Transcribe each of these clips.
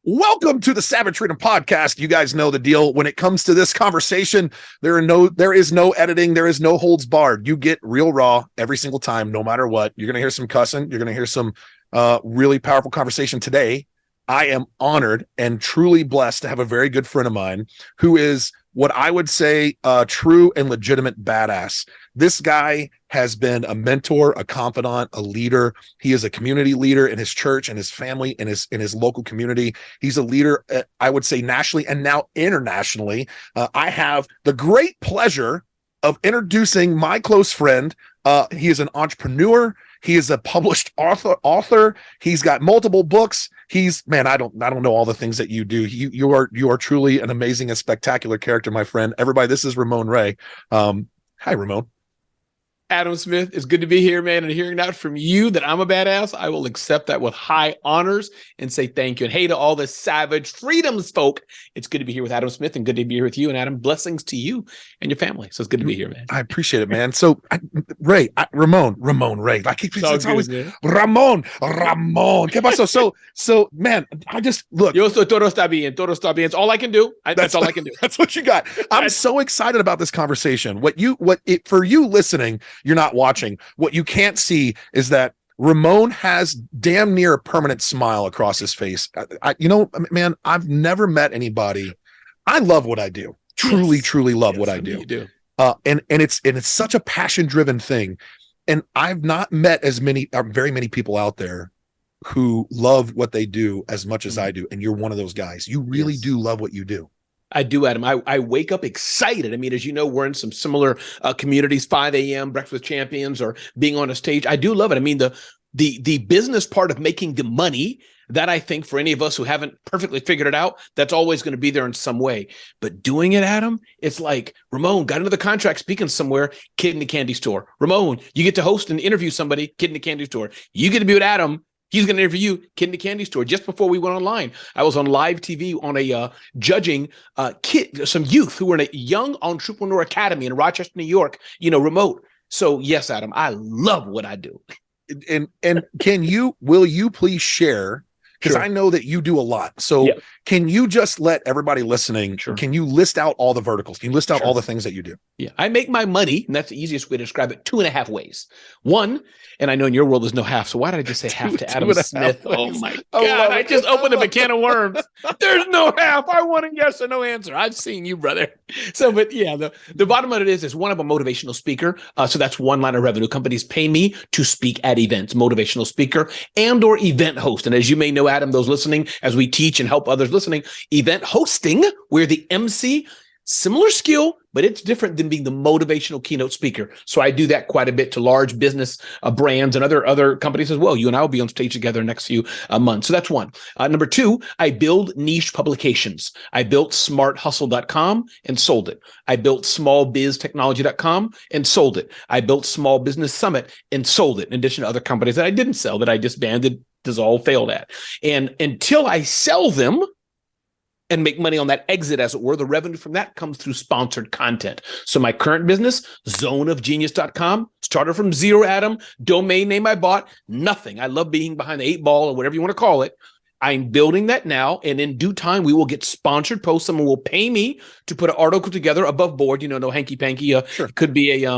Welcome to the Savage Freedom Podcast. You guys know the deal. When it comes to this conversation, there is no editing. There is no holds barred. You get real raw every single time, no matter what. You're going to hear some cussing. You're going to hear some really powerful conversation today. I am honored and truly blessed to have a very good friend of mine who is what I would say a true and legitimate badass. This guy has been a mentor, a confidant, a leader. He is a community leader in his church and his family, in his local community. He's a leader, I would say, nationally and now internationally. I have the great pleasure of introducing my close friend. He is an entrepreneur. He is a published author. He's got multiple books. I don't know all the things that you do. You are truly an amazing and spectacular character, my friend. Everybody, this is Ramon Ray. Hi, Ramon. Adam Smith, it's good to be here, man. And hearing that from you that I'm a badass, I will accept that with high honors and say thank you. And hey, to all the Savage Freedoms folk, it's good to be here with Adam Smith and good to be here with you. And Adam, blessings to you and your family. So it's good to be here, man. I appreciate it, man. So Ramon Ray. It's always Ramon. ¿Qué pasó? So, man, I just look. Yo soy todo está bien. It's all I can do. That's all I can do. That's what you got. I'm so excited about this conversation. For you listening, you're not watching. What you can't see is that Ramon has damn near a permanent smile across his face. Man, I've never met anybody. I love what I do. Truly love what I do. You do. And it's such a passion-driven thing. And I've not met very many people out there who love what they do as much as I do. And you're one of those guys. You really do love what you do. I do, Adam. I wake up excited. I mean, as you know, we're in some similar communities, 5 a.m., Breakfast with Champions, or being on a stage. I do love it. I mean, the business part of making the money, that I think for any of us who haven't perfectly figured it out, that's always going to be there in some way. But doing it, Adam, it's like, Ramon got another contract speaking somewhere, kid in the candy store. Ramon, you get to host and interview somebody, kid in the candy store. You get to be with Adam. He's going to interview you, kid in the candy store. Just before we went online, I was on live TV on a judging some youth who were in a young entrepreneur academy in Rochester, New York, remote. So yes, Adam, I love what I do. And will you please share? Because I know that you do a lot. So Can you just let everybody listening, can you list out all the verticals? Can you list out all the things that you do? Yeah, I make my money, and that's the easiest way to describe it, 2.5 ways. One, and I know in your world there's no half, so why did I just say half to Adam Smith? Oh my God, I just opened up a can of worms. There's no half. I want a yes or no answer. I've seen you, brother. So, but yeah, the bottom of it is one, I'm a motivational speaker. So that's one line of revenue. Companies pay me to speak at events, motivational speaker and or event host. And as you may know, Adam, those listening, as we teach and help others listening, event hosting, where the MC, similar skill, but it's different than being the motivational keynote speaker. So I do that quite a bit to large business brands and other companies as well. You and I will be on stage together next few months. So that's one. Number two, I build niche publications. I built smarthustle.com and sold it. I built smallbiztechnology.com and sold it. I built Small Business Summit and sold it, in addition to other companies that I didn't sell, that I disbanded, dissolved, failed at. And until I sell them and make money on that exit, as it were, the revenue from that comes through sponsored content. So my current business, zoneofgenius.com, started from zero, Adam, domain name I bought, nothing. I love being behind the 8 ball or whatever you want to call it. I'm building that now, and in due time, we will get sponsored posts. Someone will pay me to put an article together above board. No hanky-panky. Could be a,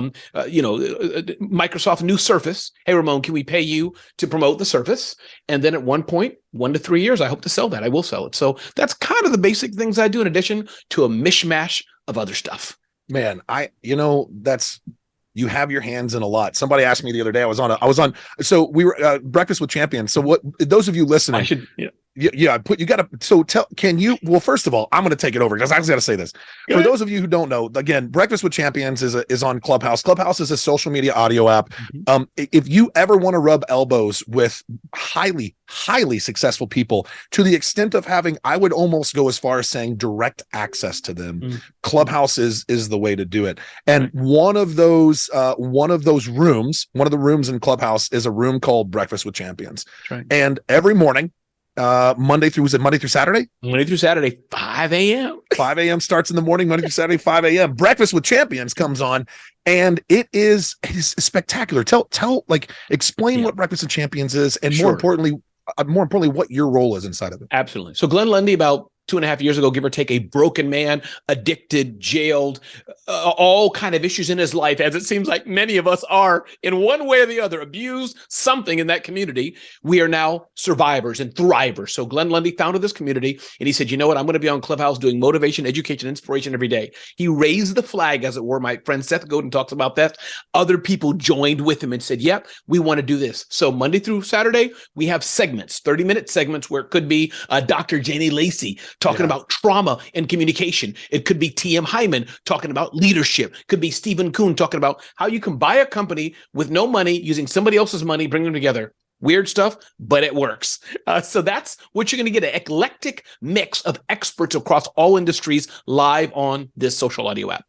Microsoft new Surface. Hey, Ramon, can we pay you to promote the Surface? And then at one point, 1 to 3 years, I hope to sell that. I will sell it. So that's kind of the basic things I do, in addition to a mishmash of other stuff. Man, you have your hands in a lot. Somebody asked me the other day, so we were Breakfast with Champions. So what, those of you listening, first of all, I'm going to take it over because I just got to say this. For those of you who don't know, again, Breakfast with Champions is on Clubhouse. Clubhouse is a social media audio app. If you ever want to rub elbows with highly successful people, to the extent of having, I would almost go as far as saying, direct access to them, Clubhouse is the way to do it. And one of those rooms, one of the rooms in Clubhouse is a room called Breakfast with Champions. And every morning, Monday through Saturday? Monday through Saturday, 5 a.m. 5 a.m. starts in the morning, Monday through Saturday, 5 a.m. Breakfast with Champions comes on, and it is spectacular. Explain what Breakfast with Champions is, and more importantly, more importantly, what your role is inside of it. Absolutely. So Glenn Lundy, about 2.5 years ago, give or take, a broken man, addicted, jailed, all kind of issues in his life, as it seems like many of us are in one way or the other, abused something in that community. We are now survivors and thrivers. So Glenn Lundy founded this community, and he said, you know what? I'm going to be on Clubhouse doing motivation, education, inspiration every day. He raised the flag, as it were. My friend Seth Godin talks about that. Other people joined with him and said, yep, we want to do this. So Monday through Saturday, we have segments, 30-minute segments, where it could be Dr. Janie Lacey talking about trauma and communication. It could be T.M. Hyman talking about leadership. Could be Stephen Kuhn talking about how you can buy a company with no money using somebody else's money, bring them together. Weird stuff, but it works. So that's what you're going to get, an eclectic mix of experts across all industries live on this social audio app.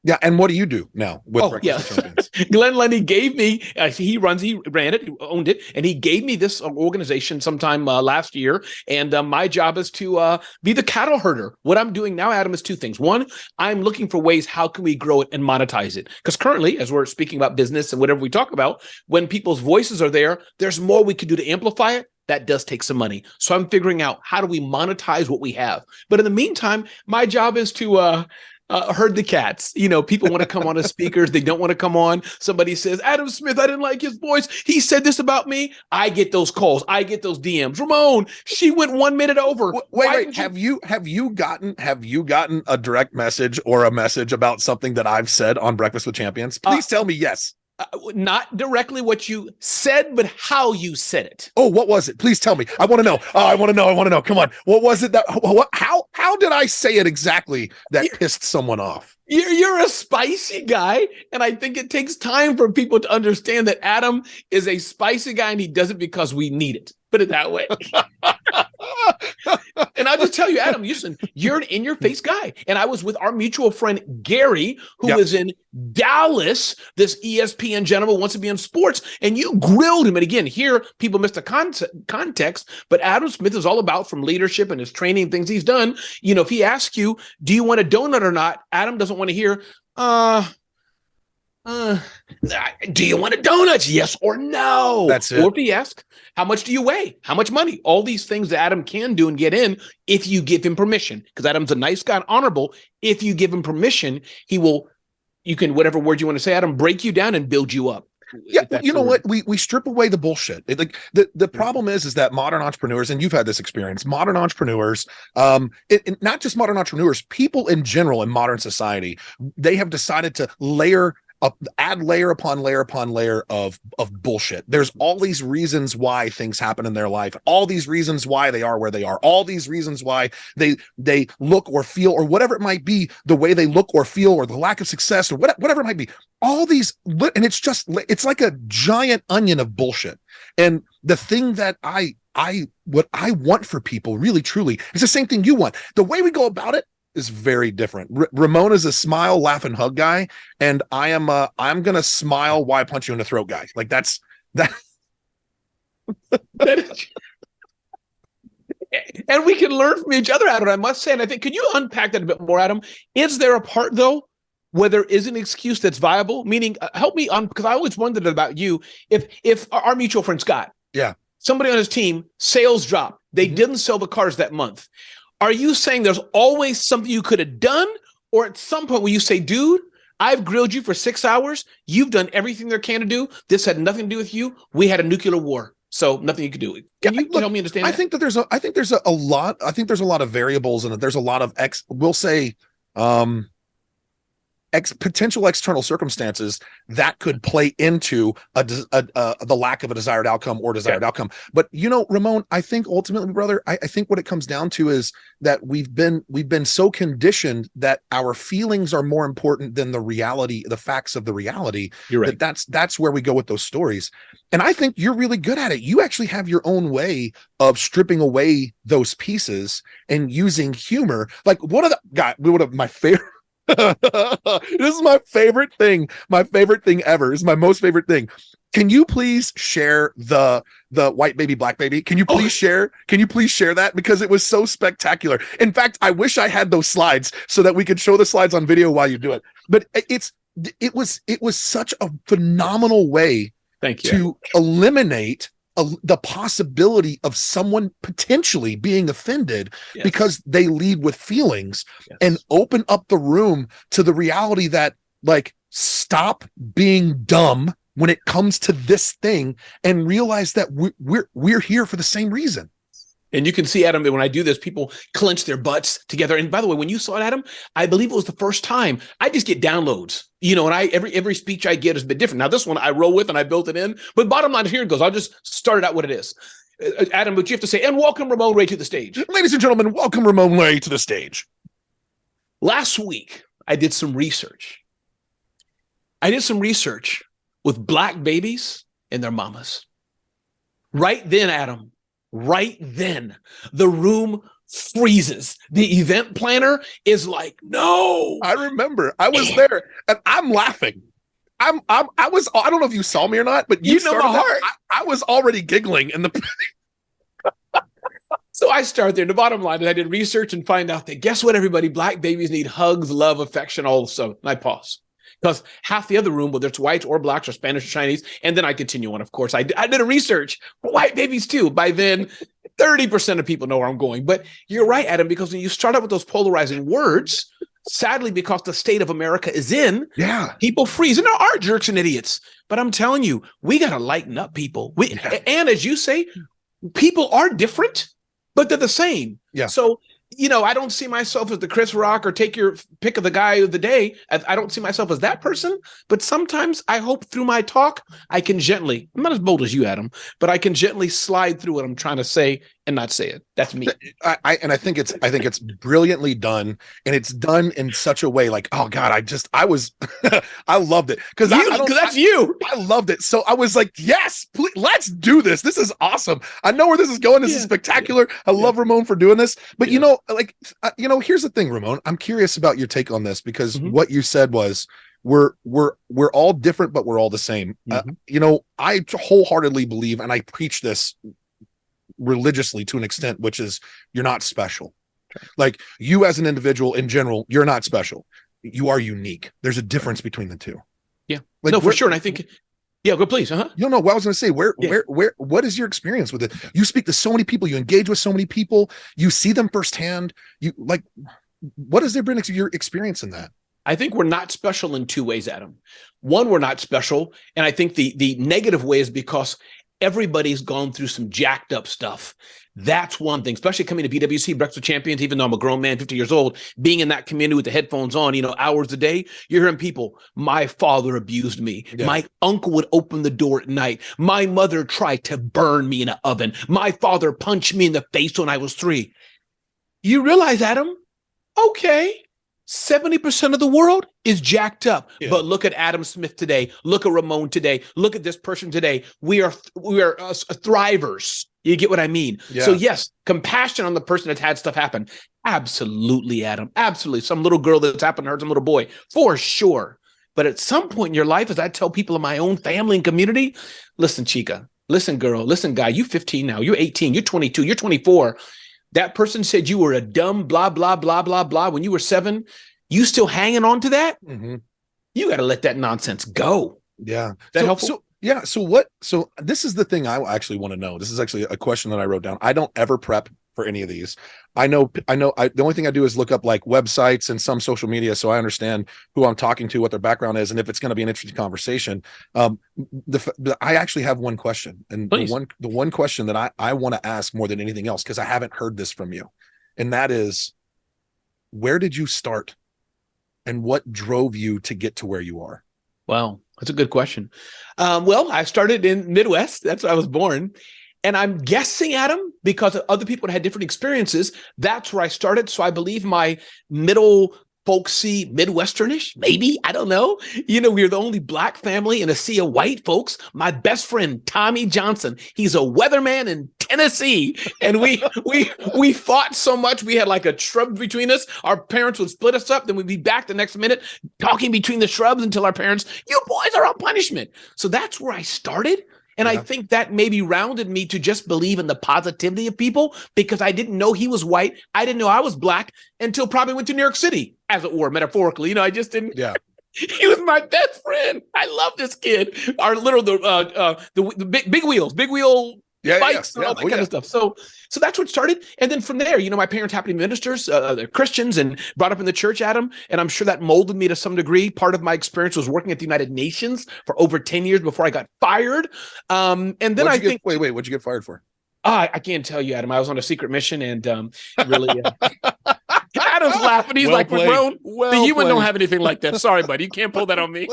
Yeah, and what do you do now with Breakfast with Champions? Glenn Lundy gave me, he ran it, owned it, and he gave me this organization sometime last year, and my job is to be the cattle herder. What I'm doing now, Adam, is two things. One, I'm looking for ways, how can we grow it and monetize it? Because currently, as we're speaking about business and whatever we talk about, when people's voices are there, there's more we could do to amplify it. That does take some money. So I'm figuring out, how do we monetize what we have? But in the meantime, my job is to herd the cats. You know, people want to come on as speakers. They don't want to come on. Somebody says, Adam Smith, I didn't like his voice. He said this about me. I get those calls. I get those DMs. Ramon, she went 1 minute over. Wait. Have you gotten a direct message or a message about something that I've said on Breakfast with Champions? Please tell me yes. Not directly what you said, but how you said it. Oh, what was it? Please tell me. I want to know. I want to know. Come on. What was it how did I say it exactly that pissed someone off? You're a spicy guy, and I think it takes time for people to understand that Adam is a spicy guy, and he does it because we need it. Put it that way. And I'll just tell you, Adam, listen, you're an in-your-face guy. And I was with our mutual friend, Gary, who is in Dallas. This ESPN gentleman wants to be in sports, and you grilled him. And again, here, people miss the context, but Adam Smith is all about, from leadership and his training, things he's done. You know, if he asks you, do you want a donut or not? Adam doesn't want to hear, do you want a donut? Yes or no? That's it. Or if he asks, how much do you weigh? How much money? All these things that Adam can do and get in if you give him permission. Because Adam's a nice guy and honorable. If you give him permission, you can, whatever word you want to say, Adam, break you down and build you up. Yeah, you know what? We strip away the bullshit. The problem is that modern entrepreneurs, and you've had this experience, modern entrepreneurs, not just modern entrepreneurs, people in general in modern society, they have decided to add layer upon layer upon layer of bullshit. There's all these reasons why things happen in their life, all these reasons why they are where they are, all these reasons why they look or feel, or whatever it might be, the way they look or feel, or the lack of success, or whatever it might be. All these, and it's like a giant onion of bullshit. And the thing that what I want for people, really truly, is the same thing you want. The way we go about it is very different. Ramon is a smile, laugh, and hug guy, and I'm gonna smile, why punch you in the throat guy. Like that's that. And we can learn from each other, Adam. I must say, and I think, could you unpack that a bit more, Adam? Is there a part though where there is an excuse that's viable? Meaning, help me on, because I always wondered about you. If our mutual friend Scott, somebody on his team, sales drop, they didn't sell the cars that month. Are you saying there's always something you could have done? Or at some point when you say, dude, I've grilled you for 6 hours. You've done everything there can to do. This had nothing to do with you. We had a nuclear war. So nothing you could do. Can you help me understand that? I think there's a lot of variables, and there's a lot of potential external circumstances that could play into the lack of a desired outcome or desired outcome. But Ramon, I think ultimately, brother, I think what it comes down to is that we've been so conditioned that our feelings are more important than the reality, the facts of the reality. You're right. That's where we go with those stories. And I think you're really good at it. You actually have your own way of stripping away those pieces and using humor. Like my favorite. This is my favorite thing. My favorite thing ever. This is my most favorite thing. Can you please share the white baby, black baby? Can you please share that? Because it was so spectacular. In fact, I wish I had those slides so that we could show the slides on video while you do it. But it was such a phenomenal way Thank you. to eliminate the possibility of someone potentially being offended Yes. because they lead with feelings, Yes. and open up the room to the reality that, like, stop being dumb when it comes to this thing and realize that we're here for the same reason. And you can see, Adam, when I do this, people clench their butts together. And by the way, when you saw it, Adam, I believe it was the first time. I just get downloads, and every speech I get has been different. Now, this one I roll with and I built it in. But bottom line, here it goes. I'll just start it out what it is. Adam, but you have to say, and welcome Ramon Ray to the stage. Ladies and gentlemen, welcome Ramon Ray to the stage. Last week, I did some research. With black babies and their mamas. Right then, Adam, the room freezes. The event planner is like, no. I remember I was there and I'm laughing. I don't know if you saw me or not, but you know my heart. I was already giggling in the So I start there. The bottom line is I did research and find out that, guess what, everybody? Black babies need hugs, love, affection, also. And I pause. Because half the other room, whether it's whites or blacks or Spanish or Chinese, and then I continue on, of course. I did a research for white babies too. By then, 30% of people know where I'm going. But you're right, Adam, because when you start out with those polarizing words, sadly, because the state of America is in, people freeze. And there are jerks and idiots. But I'm telling you, we got to lighten up, people. And as you say, people are different, but they're the same. Yeah. So, I don't see myself as the Chris Rock or take your pick of the guy of the day. I don't see myself as that person. But sometimes I hope through my talk, I can gently, I'm not as bold as you, Adam, but I can gently slide through what I'm trying to say and not say it. That's me. I think it's brilliantly done, and it's done in such a way like, oh God, I loved it because that's you. I loved it. So I was like, yes, please, let's do this. This is awesome. I know where this is going. This is spectacular. I love Ramon for doing this. But here's the thing, Ramon. I'm curious about your take on this because what you said was we're all different, but we're all the same. I wholeheartedly believe, and I preach this religiously to an extent, which is you're not special. Like, you as an individual in general, you're not special. You are unique. There's a difference between the two. Yeah. Like, no, for sure. And I think, go please. What I was going to say, what is your experience with it? You speak to so many people, you engage with so many people, you see them firsthand. What has there been your experience in that? I think we're not special in two ways, Adam. One, we're not special. And I think the negative way is because everybody's gone through some jacked up stuff. That's one thing, especially coming to BWC, Breakfast with Champions, even though I'm a grown man, 50 years old, being in that community with the headphones on, hours a day, you're hearing people, my father abused me. Yeah. My uncle would open the door at night. My mother tried to burn me in an oven. My father punched me in the face when I was 3. You realize, Adam, okay, 70% of the world is jacked up. Yeah. But look at Adam Smith today. Look at Ramon today. Look at this person today. We are thrivers. You get what I mean? Yeah. So yes, compassion on the person that's had stuff happen. Absolutely, Adam. Absolutely. Some little girl that's happened to her, some little boy, for sure. But at some point in your life, as I tell people in my own family and community, listen, chica, listen, girl, listen, guy, you 15 now, you're 18, you're 22, you're 24. That person said you were a dumb blah, blah, blah, blah, blah. When you were 7, you still hanging on to that? Mm-hmm. You got to let that nonsense go. Yeah. That helpful? So this is the thing I actually want to know. This is actually a question that I wrote down. I don't ever prep for any of these. The only thing I do is look up like websites and some social media, so I understand who I'm talking to, what their background is, and if it's going to be an interesting conversation. I actually have one question, and the one question that I want to ask more than anything else, because I haven't heard this from you, and that is, where did you start, and what drove you to get to where you are? Wow, that's a good question. I started in Midwest. That's where I was born. And I'm guessing, Adam, because other people had different experiences, that's where I started. So I believe my middle folksy Midwesternish, maybe, I don't know. We were the only Black family in a sea of white folks. My best friend, Tommy Johnson, he's a weatherman in Tennessee. And we fought so much. We had like a shrub between us. Our parents would split us up. Then we'd be back the next minute talking between the shrubs until our parents, you boys are on punishment. So that's where I started. And I think that maybe rounded me to just believe in the positivity of people, because I didn't know he was white. I didn't know I was Black until probably went to New York City, as it were, metaphorically. I just didn't. Yeah. He was my best friend. I love this kid. Our little the big wheels, big wheel bikes and all that kind of stuff. So that's what started. And then from there, my parents happened to be ministers, they're Christians and brought up in the church, Adam. And I'm sure that molded me to some degree. Part of my experience was working at the United Nations for over 10 years before I got fired. And then what'd you get fired for? I can't tell you, Adam. I was on a secret mission and really. Adam's laughing. He's we're grown. The human don't have anything like that. Sorry, buddy. You can't pull that on me.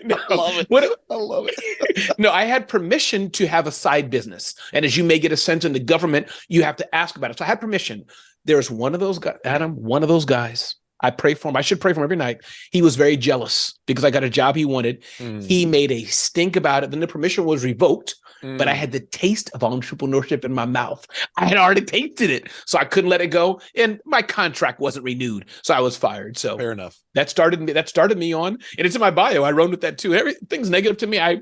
No, I love it. I love it. No, I had permission to have a side business. And as you may get a sense in the government, you have to ask about it. So I had permission. There's one of those guys, Adam, one of those guys. I pray for him. I should pray for him every night. He was very jealous because I got a job he wanted. He made a stink about it. Then the permission was revoked. But I had the taste of entrepreneurship in my mouth. I had already tasted it, so I couldn't let it go. And my contract wasn't renewed, so I was fired. So fair enough. That started me on, and it's in my bio. I wrote with that too. Everything's negative to me. I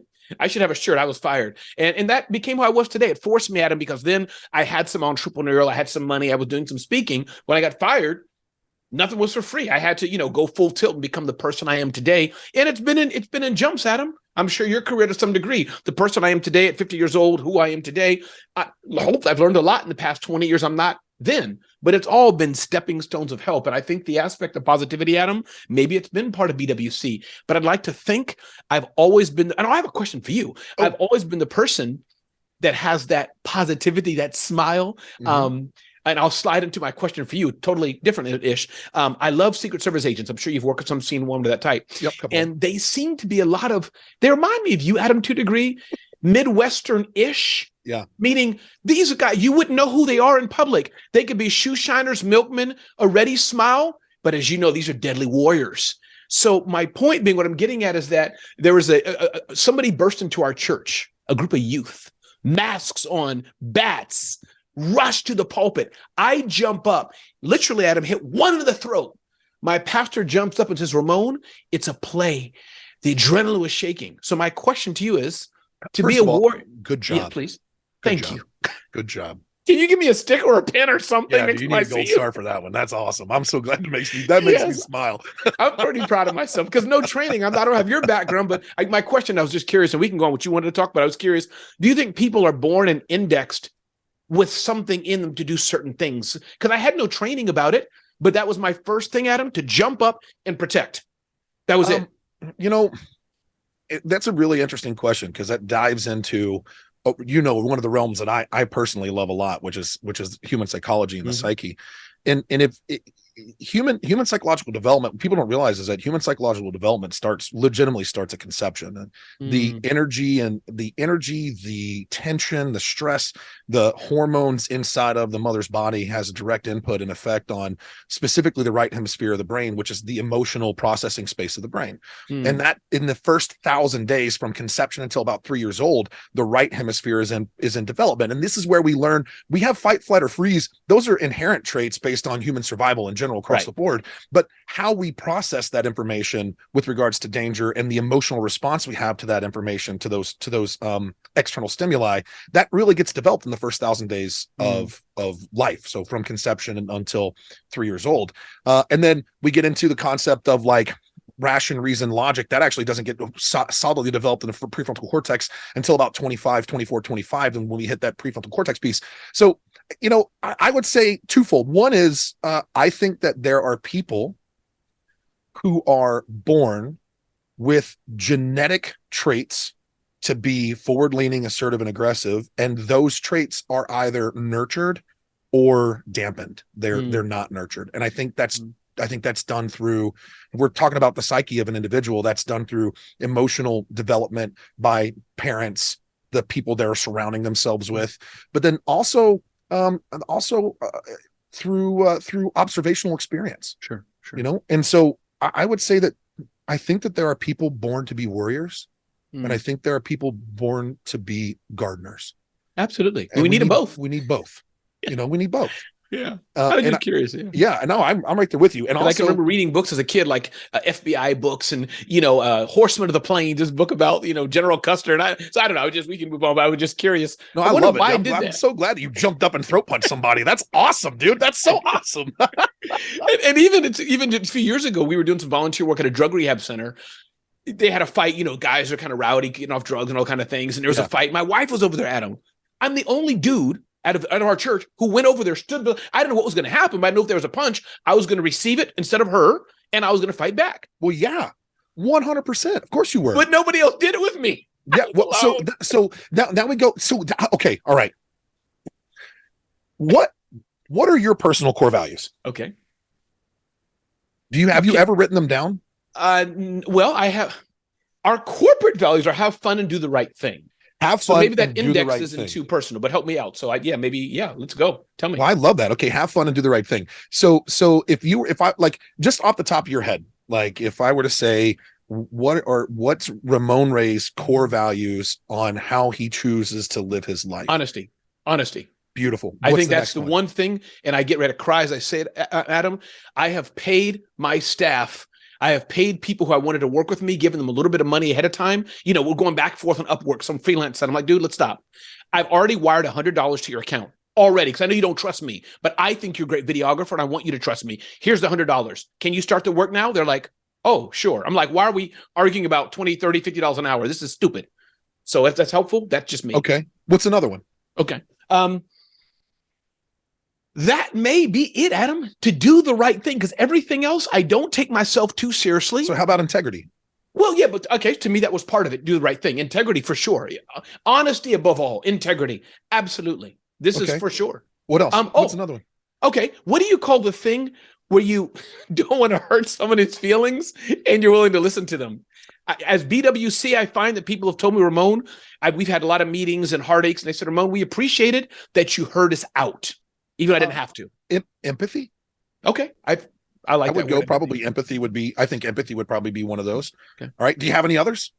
should have a shirt. I was fired, and that became who I was today. It forced me, Adam, because then I had some entrepreneurial. I had some money. I was doing some speaking. When I got fired, nothing was for free. I had to, go full tilt and become the person I am today. And it's been in jumps, Adam. I'm sure your career to some degree, the person I am today at 50 years old, who I am today, I hope I've learned a lot in the past 20 years. I'm not then, but it's all been stepping stones of help. And I think the aspect of positivity, Adam, maybe it's been part of BWC, but I'd like to think I've always been, and I have a question for you. I've always been the person that has that positivity, that smile. And I'll slide into my question for you, totally different-ish. I love Secret Service agents. I'm sure you've worked with some, seen one of that type. Yep. And they seem to be they remind me of you, Adam, to a degree, Midwestern-ish. Yeah. Meaning these are guys, you wouldn't know who they are in public. They could be shoe shiners, milkmen, a ready smile. But as you know, these are deadly warriors. So my point being, what I'm getting at is that there was somebody burst into our church, a group of youth, masks on, bats, rush to the pulpit. I jump up, literally, Adam, hit one in the throat. My pastor jumps up and says, Ramon, it's a play. The adrenaline was shaking. So my question to you is, be a warrior. Good job. Yeah, please. Thank you. Good job. Can you give me a stick or a pen or something? Yeah, you need a gold star for that one. That's awesome. I'm so glad makes me smile. I'm pretty proud of myself because no training. I don't have your background, but my question, I was just curious, and we can go on what you wanted to talk about. I was curious. Do you think people are born and indexed with something in them to do certain things? Because I had no training about it, but that was my first thing, Adam, to jump up and protect. That was it. That's a really interesting question because that dives into, one of the realms that I personally love a lot, which is human psychology and the psyche. And if human psychological development, what people don't realize is that human psychological development legitimately starts at conception. And the energy, the tension, the stress, the hormones inside of the mother's body has a direct input and effect on specifically the right hemisphere of the brain, which is the emotional processing space of the brain. And that in the first 1,000 days from conception until about 3 years old, the right hemisphere is in development. And this is where we learn we have fight, flight, or freeze. Those are inherent traits based on human survival in general across the board, but how we process that information with regards to danger and the emotional response we have to that information, to those external stimuli, that really gets developed in the first 1,000 days of life. So from conception until 3 years old. And then we get into the concept of like ration, reason, logic. That actually doesn't get solidly developed in the prefrontal cortex until about 24, 25. And when we hit that prefrontal cortex piece. So, I would say twofold. One is I think that there are people who are born with genetic traits to be forward-leaning, assertive, and aggressive, and those traits are either nurtured or dampened. They're not nurtured, and I think that's done through. We're talking about the psyche of an individual. That's done through emotional development by parents, the people they're surrounding themselves with, but then also through observational experience. Sure. And so I would say that I think that there are people born to be warriors, and I think there are people born to be gardeners. Absolutely. And we need them both. We need both. We need both. Yeah. I was just curious. Yeah. Yeah, no, I'm right there with you. And also, I can remember reading books as a kid, like FBI books and, Horsemen of the Plains, this book about, General Custer. And I don't know, we can move on, but I was just curious. No, I love it. I'm so glad that you jumped up and throat punched somebody. That's awesome, dude. That's so awesome. and even a few years ago, we were doing some volunteer work at a drug rehab center. They had a fight, guys are kind of rowdy, getting off drugs and all kind of things. And there was a fight. My wife was over there, Adam. I'm the only dude out of our church who went over there, stood. I didn't know what was going to happen, but I knew if there was a punch, I was going to receive it instead of her, and I was going to fight back. Well, yeah, 100%. Of course you were. But nobody else did it with me. Yeah. Well, so now we go. So, okay. All right. What are your personal core values? Okay. Have you ever written them down? Well, I have. Our corporate values are have fun and do the right thing. Have fun. So maybe that index isn't too personal, but help me out. So let's go. Tell me. Well, I love that. Okay. Have fun and do the right thing. So if I like just off the top of your head, like if I were to say what's Ramon Ray's core values on how he chooses to live his life? Honesty. Beautiful. I think that's the one thing. And I get ready to cry as I say it, Adam. I have paid my staff. I have paid people who I wanted to work with me, giving them a little bit of money ahead of time. We're going back and forth on Upwork, some freelance side. I'm like, dude, let's stop. I've already wired $100 to your account already because I know you don't trust me, but I think you're a great videographer and I want you to trust me. Here's the $100. Can you start the work now? They're like, oh, sure. I'm like, why are we arguing about $20, $30, $50 an hour? This is stupid. So if that's helpful, that's just me. Okay. What's another one? Okay. That may be it, Adam, to do the right thing, because everything else, I don't take myself too seriously. So how about integrity? Well, yeah, but okay, to me, that was part of it. Do the right thing. Integrity, for sure. Honesty above all. Integrity. Absolutely. This is for sure. What else? What's another one? Okay. What do you call the thing where you don't want to hurt someone's feelings and you're willing to listen to them? As BWC, I find that people have told me, Ramon, we've had a lot of meetings and heartaches, and they said, Ramon, we appreciated that you heard us out. Even I didn't have to. Empathy. Okay. I like I that. Would go probably empathy would be, I think empathy would probably be one of those. Okay. All right. Do you have any others?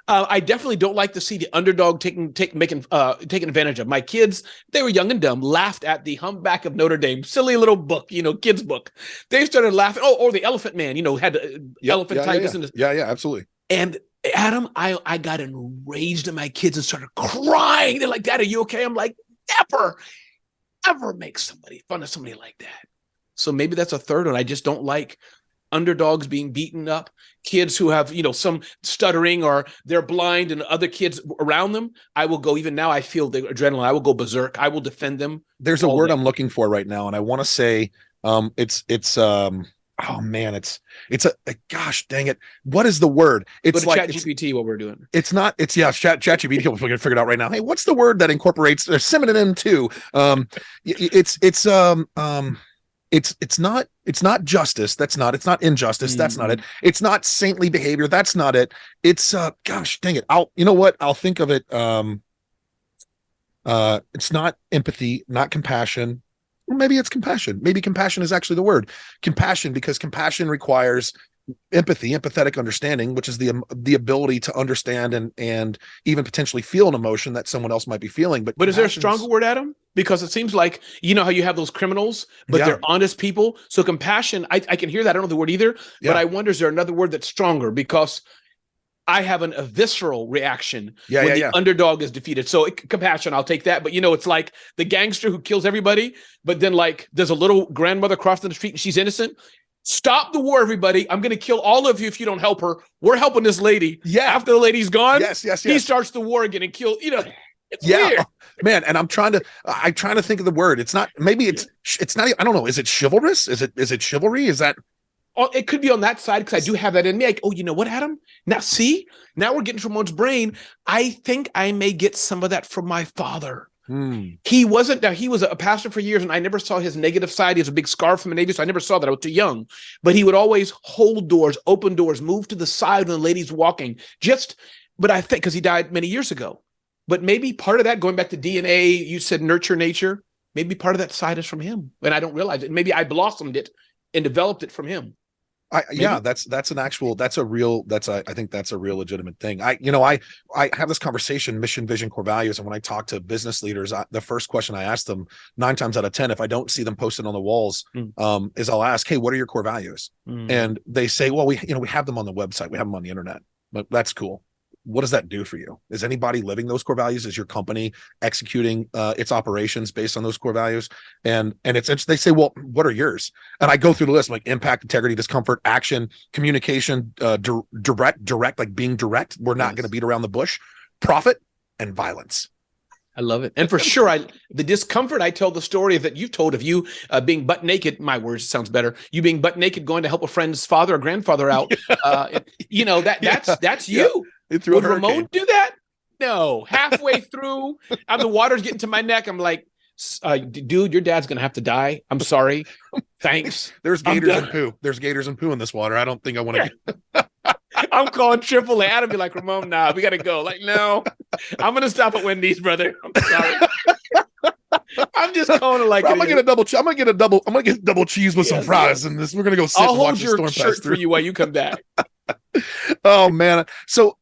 I definitely don't like to see the underdog taken advantage of. My kids, they were young and dumb, laughed at the Humpback of Notre Dame, silly little book, kids book. They started laughing. Oh, or the Elephant Man, had elephantitis. Yeah, absolutely. And Adam, I got enraged at my kids and started crying. They're like, Dad, are you okay? I'm like, never make fun of somebody like that. So maybe that's a third one. I just don't like underdogs being beaten up, kids who have, some stuttering or they're blind and other kids around them. I will go, even now I feel the adrenaline. I will go berserk. I will defend them. There's a word I'm looking for right now. And I want to say oh man, it's a gosh dang it. What is the word? It's like ChatGPT, what we're doing. ChatGPT will figure it out right now. Hey, what's the word that incorporates a synonym too? It's not justice. It's not injustice. That's not it. It's not saintly behavior. That's not it. It's gosh dang it. I'll think of it. It's not empathy, not compassion. Or maybe it's compassion. Maybe compassion is actually the word. Compassion, because compassion requires empathy, empathetic understanding, which is the ability to understand and even potentially feel an emotion that someone else might be feeling. But is there a stronger word, Adam? Because it seems like, how you have those criminals, but they're honest people. So compassion, I can hear that. I don't know the word either, but I wonder, is there another word that's stronger? Because I have a visceral reaction when the underdog is defeated. So compassion, I'll take that. But it's like the gangster who kills everybody, but then like there's a little grandmother crossing the street and she's innocent. Stop the war, everybody. I'm going to kill all of you if you don't help her. We're helping this lady. Yeah. After the lady's gone, yes. He starts the war again and kill, it's weird. Man, and I'm trying to think of the word. It's not, maybe it's not, I don't know. Is it chivalrous? Is it chivalry? Is that? Oh, it could be on that side because I do have that in me. Like, oh, you know what, Adam? Now we're getting from one's brain. I think I may get some of that from my father. He was a pastor for years, and I never saw his negative side. He has a big scar from the Navy, so I never saw that. I was too young. But he would always hold doors, open doors, move to the side when the lady's walking. But I think because he died many years ago. But maybe part of that, going back to DNA, you said nurture nature. Maybe part of that side is from him, and I don't realize it. Maybe I blossomed it and developed it from him. I think that's a real legitimate thing. I have this conversation, mission, vision, core values. And when I talk to business leaders, the first question I ask them 9 times out of 10, if I don't see them posted on the walls, is I'll ask, hey, what are your core values? And they say, well, we have them on the website. We have them on the internet, but that's cool. What does that do for you? Is anybody living those core values? Is your company executing its operations based on those core values? And they say, well, what are yours? And I go through the list, like impact, integrity, discomfort, action, communication, direct, like being direct. We're not going to beat around the bush, profit, and violence. I love it. And for sure, the discomfort, I tell the story that you've told of you being butt naked. My words sounds better. You being butt naked, going to help a friend's father or grandfather out. That's you. Would Ramon do that? No. Halfway through, the water's getting to my neck. I'm like, dude, your dad's going to have to die. I'm sorry. Thanks. There's gators and poo. There's gators and poo in this water. I don't think I want to. I'm calling AAA. I'd be like, Ramon, nah, we got to go. Like, no, I'm going to stop at Wendy's, brother. I'm sorry. I'm just calling it like I'm gonna get a double cheese with some fries, and we're gonna go sit and watch the storm pass through. I'll hold your shirt for you while you come back. Oh man, so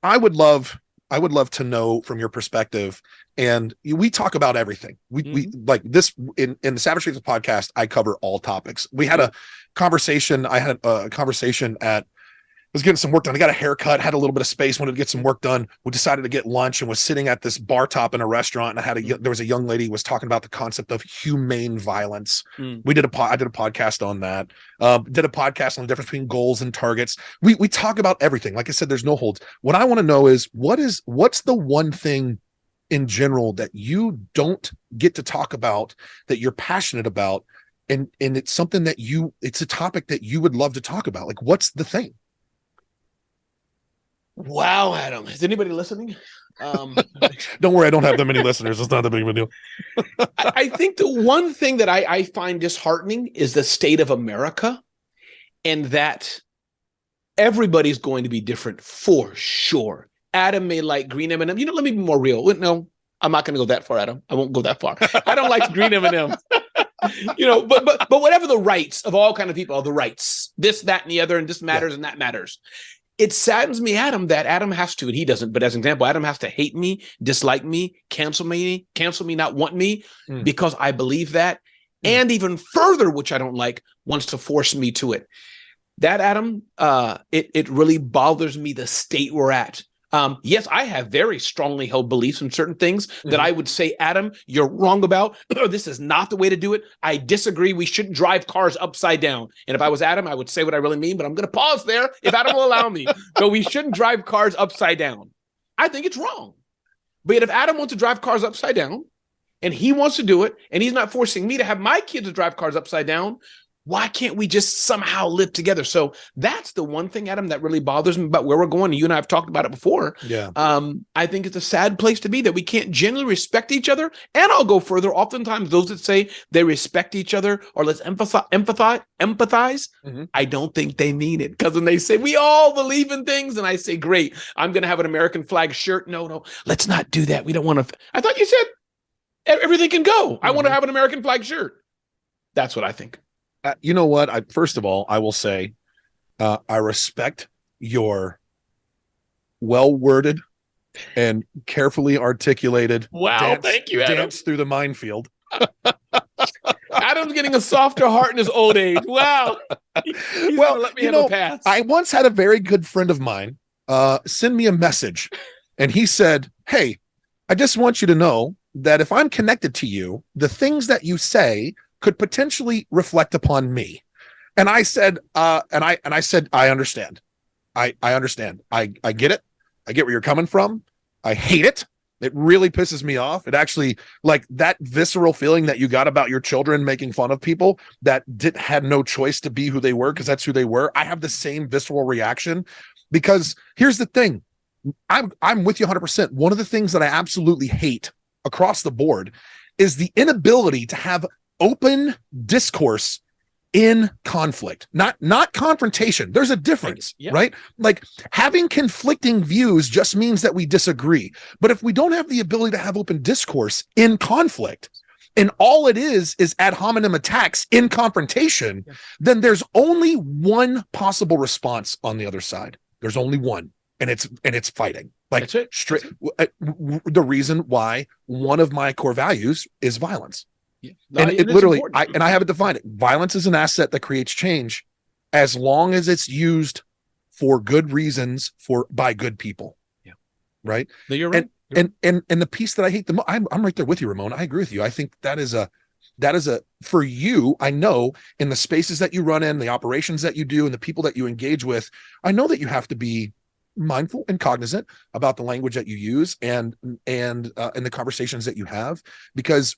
I would love to know from your perspective, and we talk about everything. We like this in the Savage Streets podcast. I cover all topics. We had a conversation. I had a conversation was getting some work done. I got a haircut, had a little bit of space, wanted to get some work done. We decided to get lunch and was sitting at this bar top in a restaurant. And there was a young lady who was talking about the concept of humane violence. I did a podcast on that. Did a podcast on the difference between goals and targets. We talk about everything. Like I said, there's no holds. What I want to know is what's the one thing in general that you don't get to talk about that you're passionate about, and it's something that it's a topic that you would love to talk about. Like, what's the thing? Wow, Adam. Is anybody listening? Don't worry, I don't have that many listeners. It's not that big of a deal. I think the one thing that I find disheartening is the state of America, and that everybody's going to be different for sure. Adam may like green M&M. Let me be more real. No, I'm not going to go that far, Adam. I won't go that far. I don't like green M&M. But whatever the rights of all kind of people, the rights, this, that, and the other, and this matters and that matters. It saddens me, Adam, that Adam has to, and he doesn't, but as an example, Adam has to hate me, dislike me, cancel me, not want me, because I believe that. And even further, which I don't like, wants to force me to it. That, Adam, it really bothers me, the state we're at. Yes, I have very strongly held beliefs in certain things that I would say, Adam, you're wrong about. This is not the way to do it. I disagree. We shouldn't drive cars upside down. And if I was Adam, I would say what I really mean, but I'm going to pause there if Adam will allow me. So we shouldn't drive cars upside down. I think it's wrong. But if Adam wants to drive cars upside down and he wants to do it, and he's not forcing me to have my kids to drive cars upside down, why can't we just somehow live together? So that's the one thing, Adam, that really bothers me about where we're going. You and I have talked about it before. Yeah. I think it's a sad place to be, that we can't genuinely respect each other. And I'll go further. Oftentimes, those that say they respect each other or let's empathize, I don't think they mean it. Because when they say we all believe in things, and I say, great, I'm going to have an American flag shirt. No, let's not do that. We don't want to. I thought you said everything can go. I want to have an American flag shirt. That's what I think. You know what? First of all, I will say I respect your well-worded and carefully articulated thank you, Adam. Dance through the minefield. Adam's getting a softer heart in his old age. Wow. He's gonna let me have a pass. I once had a very good friend of mine send me a message, and he said, hey, I just want you to know that if I'm connected to you, the things that you say could potentially reflect upon me. And I said, I understand. I understand. I get it. I get where you're coming from. I hate it. It really pisses me off. It actually, like, that visceral feeling that you got about your children making fun of people that had no choice to be who they were because that's who they were. I have the same visceral reaction, because here's the thing. I'm with you 100%. One of the things that I absolutely hate across the board is the inability to have open discourse in conflict, not confrontation. There's a difference, right? Like, having conflicting views just means that we disagree. But if we don't have the ability to have open discourse in conflict, and all it is ad hominem attacks in confrontation, then there's only one possible response on the other side. There's only one, and it's fighting. Like That's it. straight. The reason why one of my core values is violence. Yeah. And it literally, I have it defined. Violence is an asset that creates change, as long as it's used for good reasons by good people. Yeah. Right. No, you're right. And the piece that I hate the most, I'm right there with you, Ramon. I agree with you. I think that is a for you. I know in the spaces that you run in, the operations that you do, and the people that you engage with, I know that you have to be mindful and cognizant about the language that you use and the conversations that you have, because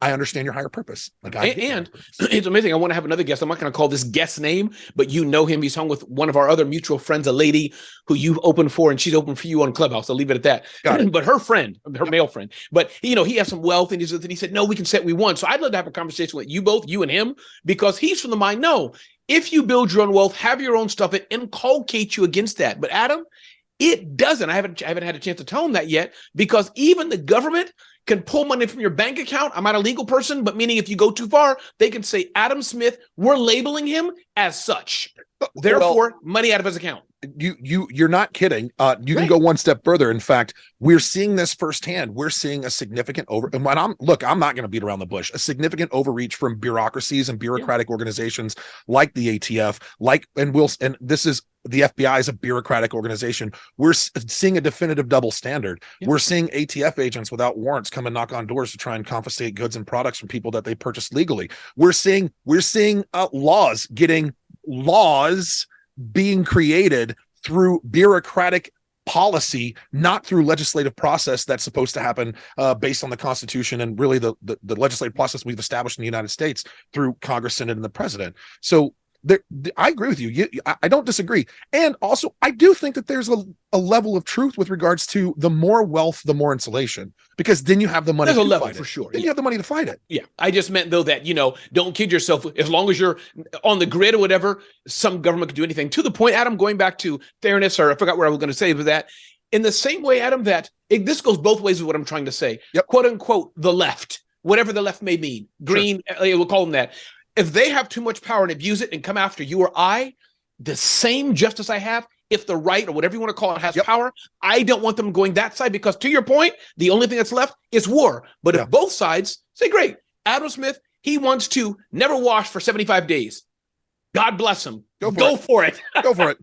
I understand your higher purpose. Like, and it's amazing. I want to have another guest. I'm not going to call this guest name, but you know him. He's hung with one of our other mutual friends, a lady who you've opened for, and she's opened for you on Clubhouse. I'll leave it at that. But her friend, her male friend, but he has some wealth, and he said, no, we can say what we want. So I'd love to have a conversation with you both, you and him, because he's from the mind. No, if you build your own wealth, have your own stuff, it inculcates you against that. But Adam, it doesn't. I haven't had a chance to tell him that yet, because even the government can pull money from your bank account. I'm not a legal person, but meaning if you go too far, they can say, Adam Smith, we're labeling him as such. Therefore, money out of his account. You're not kidding. You can go one step further. In fact, we're seeing this firsthand. We're seeing a significant and when I'm not going to beat around the bush, a significant overreach from bureaucracies and bureaucratic organizations like the ATF, and this is the FBI is a bureaucratic organization. We're seeing a definitive double standard. Yeah. We're seeing ATF agents without warrants come and knock on doors to try and confiscate goods and products from people that they purchased legally. We're seeing laws being created through bureaucratic policy, not through legislative process that's supposed to happen based on the Constitution and really the legislative process we've established in the United States through Congress, Senate, and the president. So I agree with you. I don't disagree. And also, I do think that there's a level of truth with regards to the more wealth, the more insulation, because then you have the money. There's a level for sure. Then you have the money to fight it. Yeah. I just meant, though, that, don't kid yourself. As long as you're on the grid or whatever, some government could do anything. To the point, Adam, going back to fairness, or I forgot what I was going to say with that. In the same way, Adam, this goes both ways with what I'm trying to say. Yep. Quote unquote, the left, whatever the left may mean, green, sure. We'll call them that. If they have too much power and abuse it and come after you or I, the same justice I have, if the right or whatever you want to call it has power, I don't want them going that side, because to your point, the only thing that's left is war. But if both sides say, great, Adam Smith, he wants to never wash for 75 days. God bless him. Go for it. Go for it.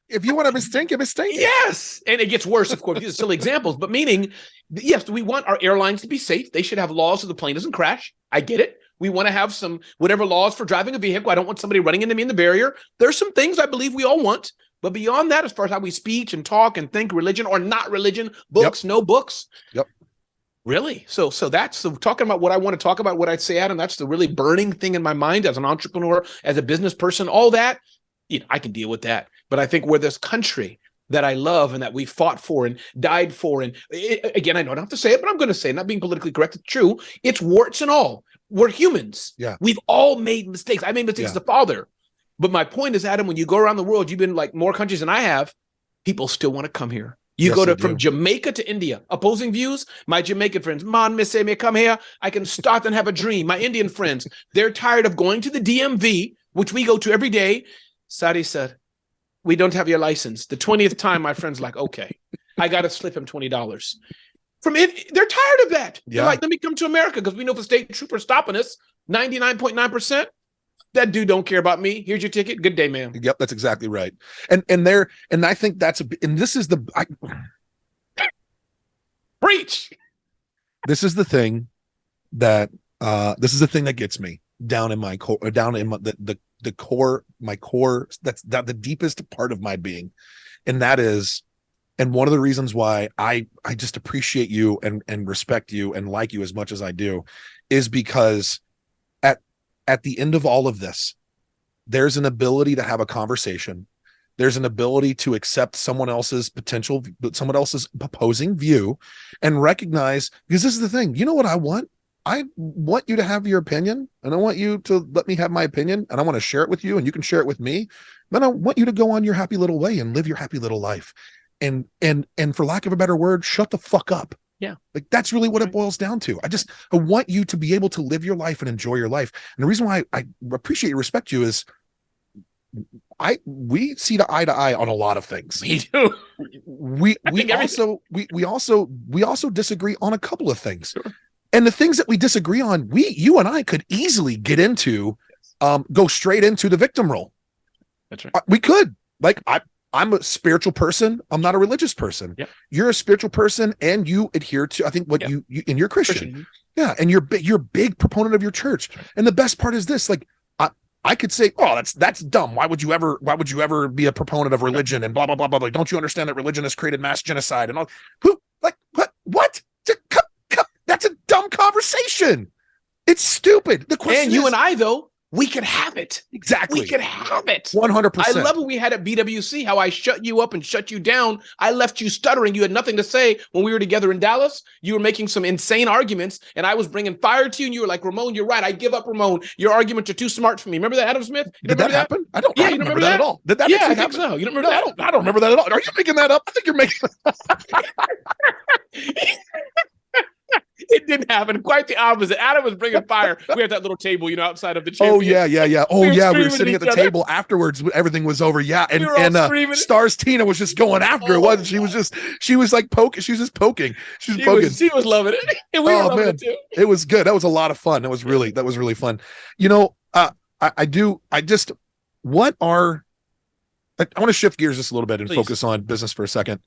If you want to stink, it stink. Yes. And it gets worse, of course. These are silly examples, but meaning, yes, we want our airlines to be safe. They should have laws so the plane doesn't crash. I get it. We want to have some whatever laws for driving a vehicle. I don't want somebody running into me in the barrier. There's some things I believe we all want. But beyond that, as far as how we speak and talk and think, religion or not religion, books, no books. Yep. Really? So that's talking about what I want to talk about, what I'd say, Adam, that's the really burning thing in my mind as an entrepreneur, as a business person, all that, I can deal with that. But I think where this country that I love and that we fought for and died for, and again, I don't have to say it, but I'm going to say it, not being politically correct, it's true. It's warts and all. We're humans. Yeah. We've all made mistakes. I made mistakes as a father. But my point is, Adam, when you go around the world, you've been like more countries than I have, people still want to come here. You go from Jamaica to India, opposing views. My Jamaican friends, man, miss me, come here. I can start and have a dream. My Indian friends, they're tired of going to the DMV, which we go to every day. Sadi said, we don't have your license. The 20th time, my friend's like, okay, I got to slip him $20. From it, they're tired of that. Yeah. They're like, let me come to America, because we know if a state trooper stopping us, 99.9%, that dude don't care about me. Here's your ticket. Good day, man. Yep, that's exactly right. And I think this is the preach. This is the thing that gets me down in my core, the core, my core. That's the deepest part of my being, and that is. And one of the reasons why I just appreciate you and respect you and like you as much as I do is because at the end of all of this, there's an ability to have a conversation. There's an ability to accept someone else's opposing view and recognize, because this is the thing, you know what I want? I want you to have your opinion, and I want you to let me have my opinion, and I want to share it with you, and you can share it with me. Then I want you to go on your happy little way and live your happy little life. And for lack of a better word, shut the fuck up. Yeah. Like that's really what it boils down to. I want you to be able to live your life and enjoy your life. And the reason why I appreciate and respect you is we see eye to eye on a lot of things. We do. We also disagree on a couple of things. Sure. And the things that we disagree on, you and I could easily get into, go straight into the victim role. That's right. We could. Like I'm a spiritual person. I'm not a religious person. Yep. You're a spiritual person, and you adhere to, I think, what you and you're Christian. Yeah, and you're a big proponent of your church. And the best part is this: like, I could say, oh, that's dumb. Why would you ever be a proponent of religion and blah blah blah blah blah? Don't you understand that religion has created mass genocide and all? What? That's a dumb conversation. It's stupid. The question and you and I, though, we could have it. Exactly. We could have it. 100%. I love what we had at BWC, how I shut you up and shut you down. I left you stuttering. You had nothing to say when we were together in Dallas. You were making some insane arguments, and I was bringing fire to you, and you were like, Ramon, you're right. I give up, Ramon. Your arguments are too smart for me. Remember that, Adam Smith? Did that happen? I don't remember that at all. Did that actually happen? I think so. You don't remember that? I don't remember that at all. Are you making that up? I think you're making It didn't happen. Quite the opposite. Adam was bringing fire. We had that little table, outside of the champion. Oh, yeah. Oh, yeah. We were sitting at the table afterwards. Everything was over. Yeah. And Stars Tina was just going after it, wasn't she? She was like poking. She was just poking. She was loving it. And we were loving it too. It was good. That was a lot of fun. That was really fun. I want to shift gears just a little bit and focus on business for a second.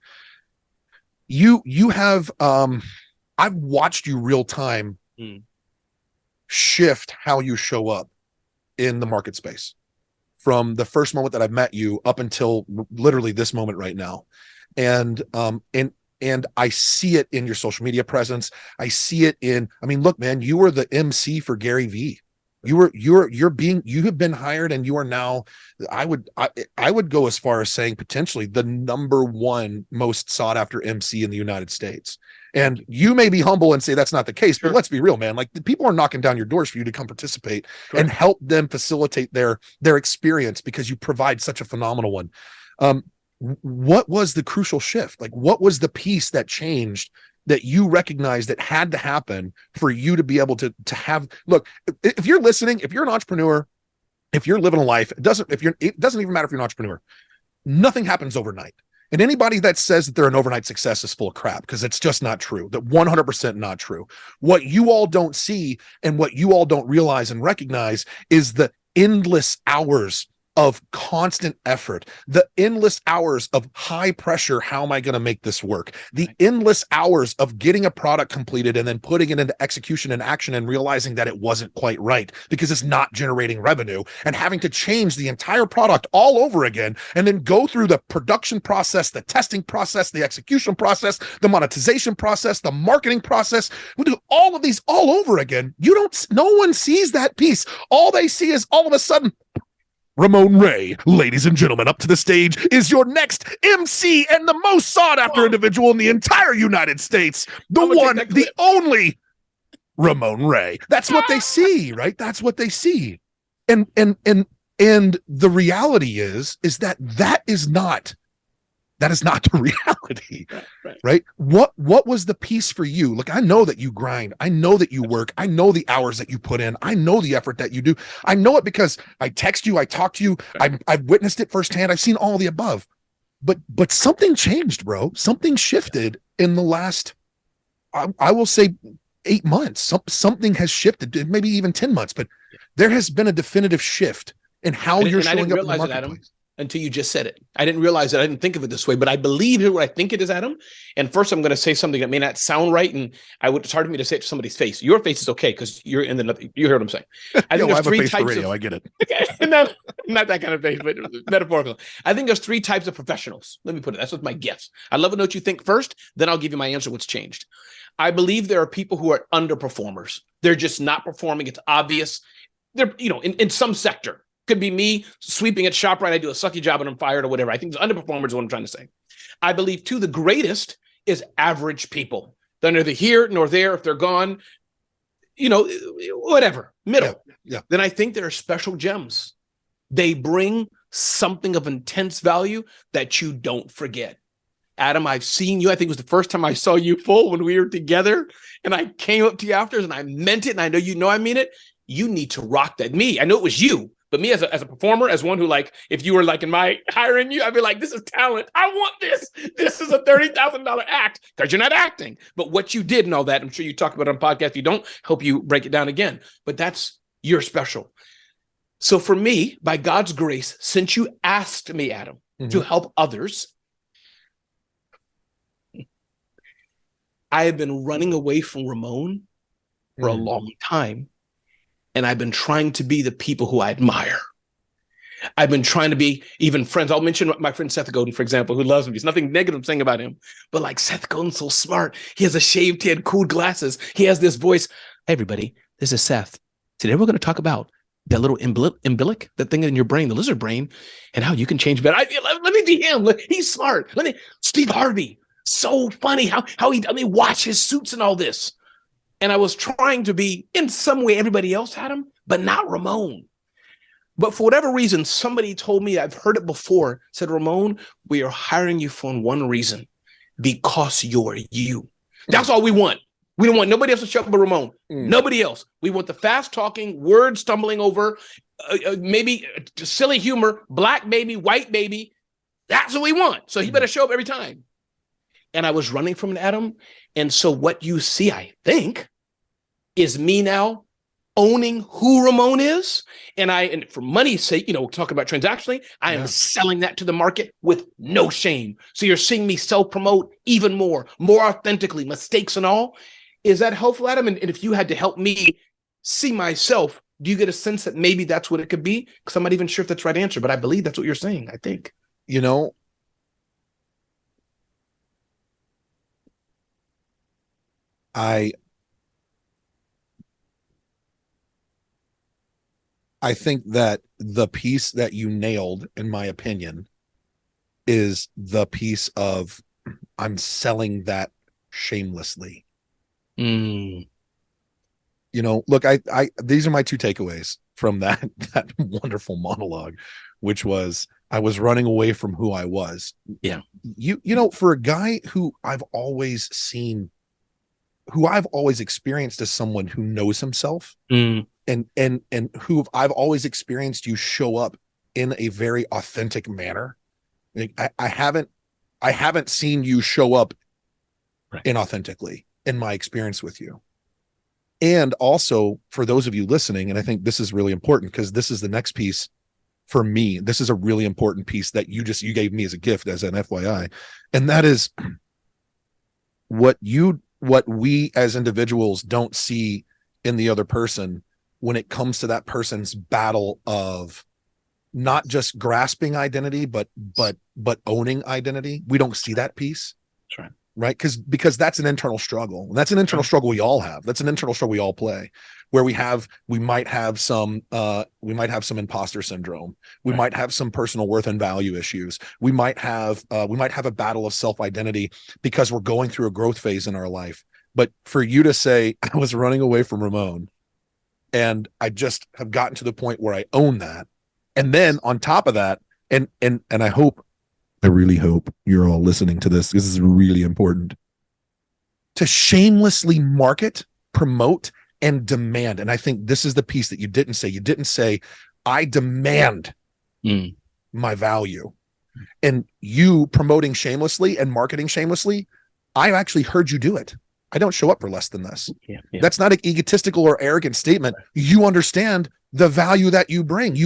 You have, I've watched you real time shift how you show up in the market space from the first moment that I've met you up until literally this moment right now. And I see it in your social media presence. I see it look, man, you were the MC for Gary Vee. You have been hired, and you are now, I would go as far as saying potentially the number one most sought after MC in the United States. And you may be humble and say that's not the case, but let's be real, man. Like, the people are knocking down your doors for you to come participate and help them facilitate their experience, because you provide such a phenomenal one. What was the crucial shift? Like, what was the piece that changed that you recognized that had to happen for you to be able to have, look, if you're listening, if you're an entrepreneur, if you're living a life, it doesn't even matter if you're an entrepreneur, nothing happens overnight. And anybody that says that they're an overnight success is full of crap, because it's just not true. That 100% not true. What you all don't see and what you all don't realize and recognize is the endless hours of constant effort, the endless hours of high pressure. How am I going to make this work? The endless hours of getting a product completed and then putting it into execution and action and realizing that it wasn't quite right because it's not generating revenue, and having to change the entire product all over again, and then go through the production process, the testing process, the execution process, the monetization process, the marketing process. We do all of these all over again. No one sees that piece. All they see is all of a sudden, Ramon Ray, ladies and gentlemen, up to the stage is your next MC and the most sought after individual in the entire United States. The one, the only Ramon Ray. That's what they see, right? That's what they see. And the reality is that is not the reality, right? What was the piece for you? Look, I know that you grind. I know that you work. I know the hours that you put in. I know the effort that you do. I know it because I text you, I talk to you. I've witnessed it firsthand. I've seen all the above, but something changed, bro. Something shifted in the last, I will say 8 months. Something has shifted, maybe even 10 months, but there has been a definitive shift in how you're showing up in the marketplace. Until you just said it. I didn't realize it. I didn't think of it this way, but I believe it what I think it is, Adam. And first, I'm going to say something that may not sound right, and it's hard for me to say it to somebody's face. Your face is okay because you're in the. You heard what I'm saying. I think there's three types of. I get it. Okay, not that kind of face, but metaphorical. I think there's three types of professionals. Let me put it. That's what my guess. I'd love to know what you think first. Then I'll give you my answer. What's changed? I believe there are people who are underperformers. They're just not performing. It's obvious. They're in some sector. Could be me sweeping at ShopRite. I do a sucky job and I'm fired or whatever. I think the underperformers is what I'm trying to say. I believe, too, the greatest is average people. They're neither here nor there. If they're gone, whatever, middle. Yeah. Then I think there are special gems. They bring something of intense value that you don't forget. Adam, I've seen you. I think it was the first time I saw you full when we were together. And I came up to you afterwards and I meant it. And I know you know I mean it. You need to rock that. Me, I know it was you, but me as a performer, as one who like, if you were like in my hiring you, I'd be like, this is talent. I want this. This is a $30,000 act because you're not acting. But what you did and all that, I'm sure you talked about it on podcast. If you don't, hope you break it down again. But you're special. So for me, by God's grace, since you asked me, Adam, to help others, I have been running away from Ramon for a long time. And I've been trying to be the people who I admire. I've been trying to be even friends. I'll mention my friend Seth Godin, for example, who loves me. There's nothing negative saying about him. But like Seth Godin's so smart. He has a shaved head, cool glasses. He has this voice. Hey, everybody, this is Seth. Today we're going to talk about that little umbilic, that thing in your brain, the lizard brain, and how you can change better. Let me be him. He's smart. Steve Harvey. So funny how watch his suits and all this. And I was trying to be in some way everybody else had him, but not Ramon. But for whatever reason, somebody told me, I've heard it before, said, Ramon, we are hiring you for one reason, because you're you. That's all we want. We don't want nobody else to show up but Ramon. Nobody else. We want the fast talking, word stumbling over, maybe silly humor, black baby, white baby. That's what we want. So he better show up every time. And I was running from an Adam. And so what you see, I think, is me now owning who Ramon is. And for money's sake, talking about transactionally, I am selling that to the market with no shame. So you're seeing me self-promote even more authentically, mistakes and all. Is that helpful, Adam? And if you had to help me see myself, do you get a sense that maybe that's what it could be? Because I'm not even sure if that's the right answer, but I believe that's what you're saying, I think. I think that the piece that you nailed, in my opinion, is the piece of I'm selling that shamelessly. Look, these are my two takeaways from that wonderful monologue, which was I was running away from who I was. Yeah. For a guy who I've always experienced as someone who knows himself, and who I've always experienced you show up in a very authentic manner. I haven't seen you show up inauthentically in my experience with you. And also for those of you listening, and I think this is really important because this is the next piece for me. This is a really important piece that you gave me as a gift, as an FYI. And that is what we as individuals don't see in the other person when it comes to that person's battle of not just grasping identity, but owning identity. We don't see that piece. That's right. Right. Because that's an internal struggle. And that's an internal struggle we all have. That's an internal struggle we all play, where we might have some imposter syndrome. We might have some personal worth and value issues. We might have a battle of self-identity because we're going through a growth phase in our life. But for you to say, I was running away from Ramon and I just have gotten to the point where I own that. And then on top of that, and I really hope you're all listening to this. This is really important. To shamelessly market, promote, and demand. And I think this is the piece that you didn't say. You didn't say, I demand my value. And you promoting shamelessly and marketing shamelessly, I actually heard you do it. I don't show up for less than this. Yeah. That's not an egotistical or arrogant statement. You understand the value that you bring.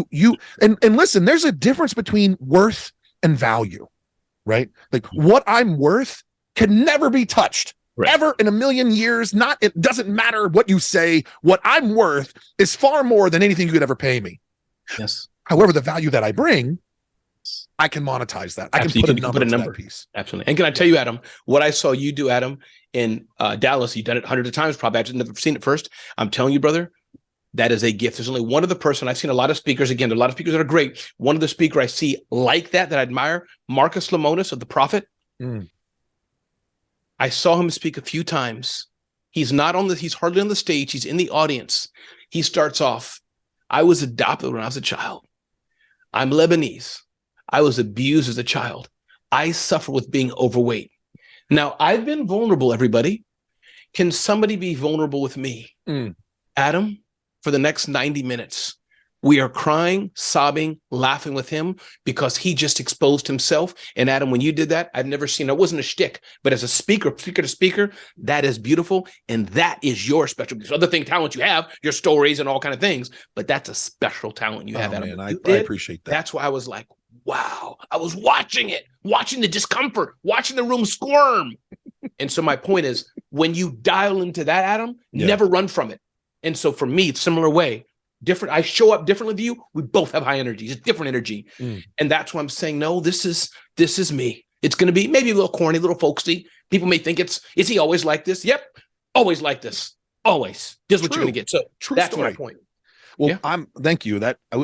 And listen, there's a difference between worth and value, right? Like what I'm worth can never be touched ever in a million years. It doesn't matter what you say. What I'm worth is far more than anything you could ever pay me. Yes. However, the value that I bring, I can monetize that. I can put a number to that piece. Absolutely. And can I tell you, Adam, what I saw you do, Adam, in Dallas, you've done it hundreds of times, probably. I've never seen it first. I'm telling you, brother, that is a gift. There's only one other person. I've seen a lot of speakers. Again, there are a lot of speakers that are great. One of the speakers I see like that I admire, Marcus Lemonis of The Prophet. I saw him speak a few times. He's hardly on the stage. He's in the audience. He starts off, I was adopted when I was a child. I'm Lebanese. I was abused as a child. I suffer with being overweight. Now, I've been vulnerable, everybody. Can somebody be vulnerable with me? Adam, for the next 90 minutes, we are crying, sobbing, laughing with him because he just exposed himself. And Adam, when you did that, I've never seen, it wasn't a shtick, but as a speaker to speaker, that is beautiful. And that is your special, other thing, talent you have, your stories and all kind of things, but that's a special talent you have, Adam. Man, I appreciate that. That's why I was like, wow, I was watching it, watching the discomfort, watching the room squirm. And so my point is, when you dial into that, Adam, never run from it. And so for me, it's similar way. Different. I show up differently to you. We both have high energy. It's different energy. And that's why I'm saying, no, this is me. It's going to be maybe a little corny, a little folksy. People may think is he always like this? Yep. Always like this. Always. This is what you're going to get. So that's my point. Well, thank you.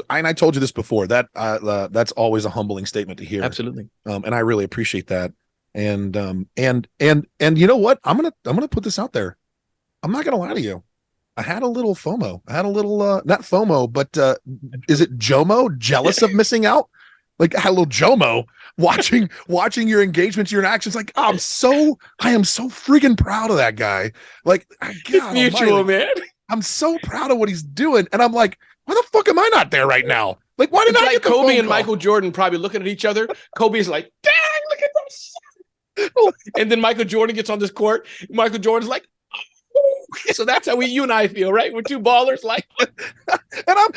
I told you this before, that's always a humbling statement to hear. Absolutely. And I really appreciate that. And you know what? I'm going to put this out there. I'm not going to lie to you. I had a little FOMO. I had a little, not FOMO, but is it JOMO? Jealous of missing out? Like I had a little JOMO watching your engagements, your interactions. Like, I am so freaking proud of that guy. Like, God, mutual, man. I'm so proud of what he's doing. And I'm like, why the fuck am I not there right now? Like, why did I get the Kobe and call? Michael Jordan probably looking at each other. Kobe's like, dang, look at this. And then Michael Jordan gets on this court. Michael Jordan's like, so that's how you and I feel, right? We're two ballers, like. And I'm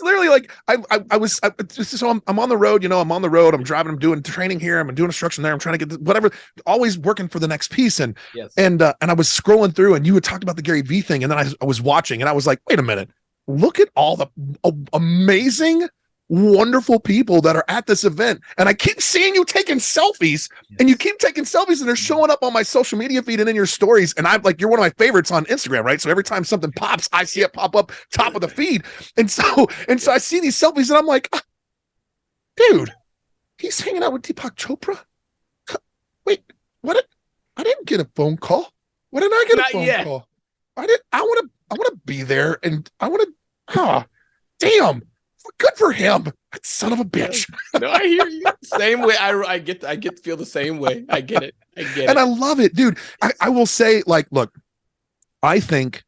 literally like, I'm on the road, I'm on the road, I'm driving, I'm doing training here, I'm doing instruction there, I'm trying to get whatever, always working for the next piece. And I was scrolling through, and you had talked about the Gary Vee thing, and then I was watching, and I was like, wait a minute, look at all the amazing, wonderful people that are at this event, and I keep seeing you taking selfies, and you keep taking selfies, and they're showing up on my social media feed and in your stories, and I'm like, you're one of my favorites on Instagram, right? So every time something pops, I see it pop up top of the feed, and so I see these selfies, and I'm like, dude, he's hanging out with Deepak Chopra. Wait, what? I didn't get a phone call. When did I get a phone call? I want to be there, and I want to. Damn. Good for him. That son of a bitch. No, I hear you. Same way. I get to feel the same way. I get it. And I love it, dude. I will say, like, look, I think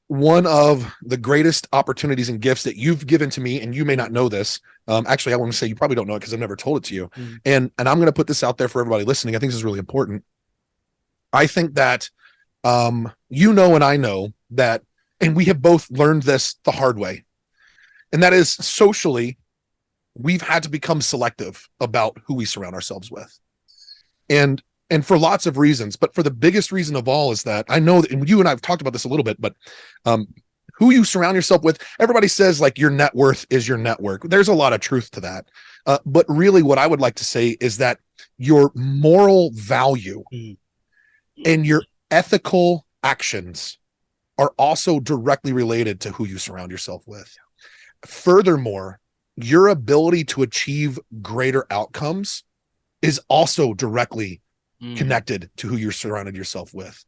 one of the greatest opportunities and gifts that you've given to me, and you may not know this. Actually, I want to say you probably don't know it because I've never told it to you. And I'm going to put this out there for everybody listening. I think this is really important. I think that, and I know that, and we have both learned this the hard way. And that is, socially, we've had to become selective about who we surround ourselves with. And for lots of reasons, but for the biggest reason of all is that I know that, and you and I have talked about this a little bit, but who you surround yourself with, everybody says like your net worth is your network. There's a lot of truth to that. But really what I would like to say is that your moral value and your ethical actions are also directly related to who you surround yourself with. Furthermore, your ability to achieve greater outcomes is also directly connected to who you're surrounded yourself with.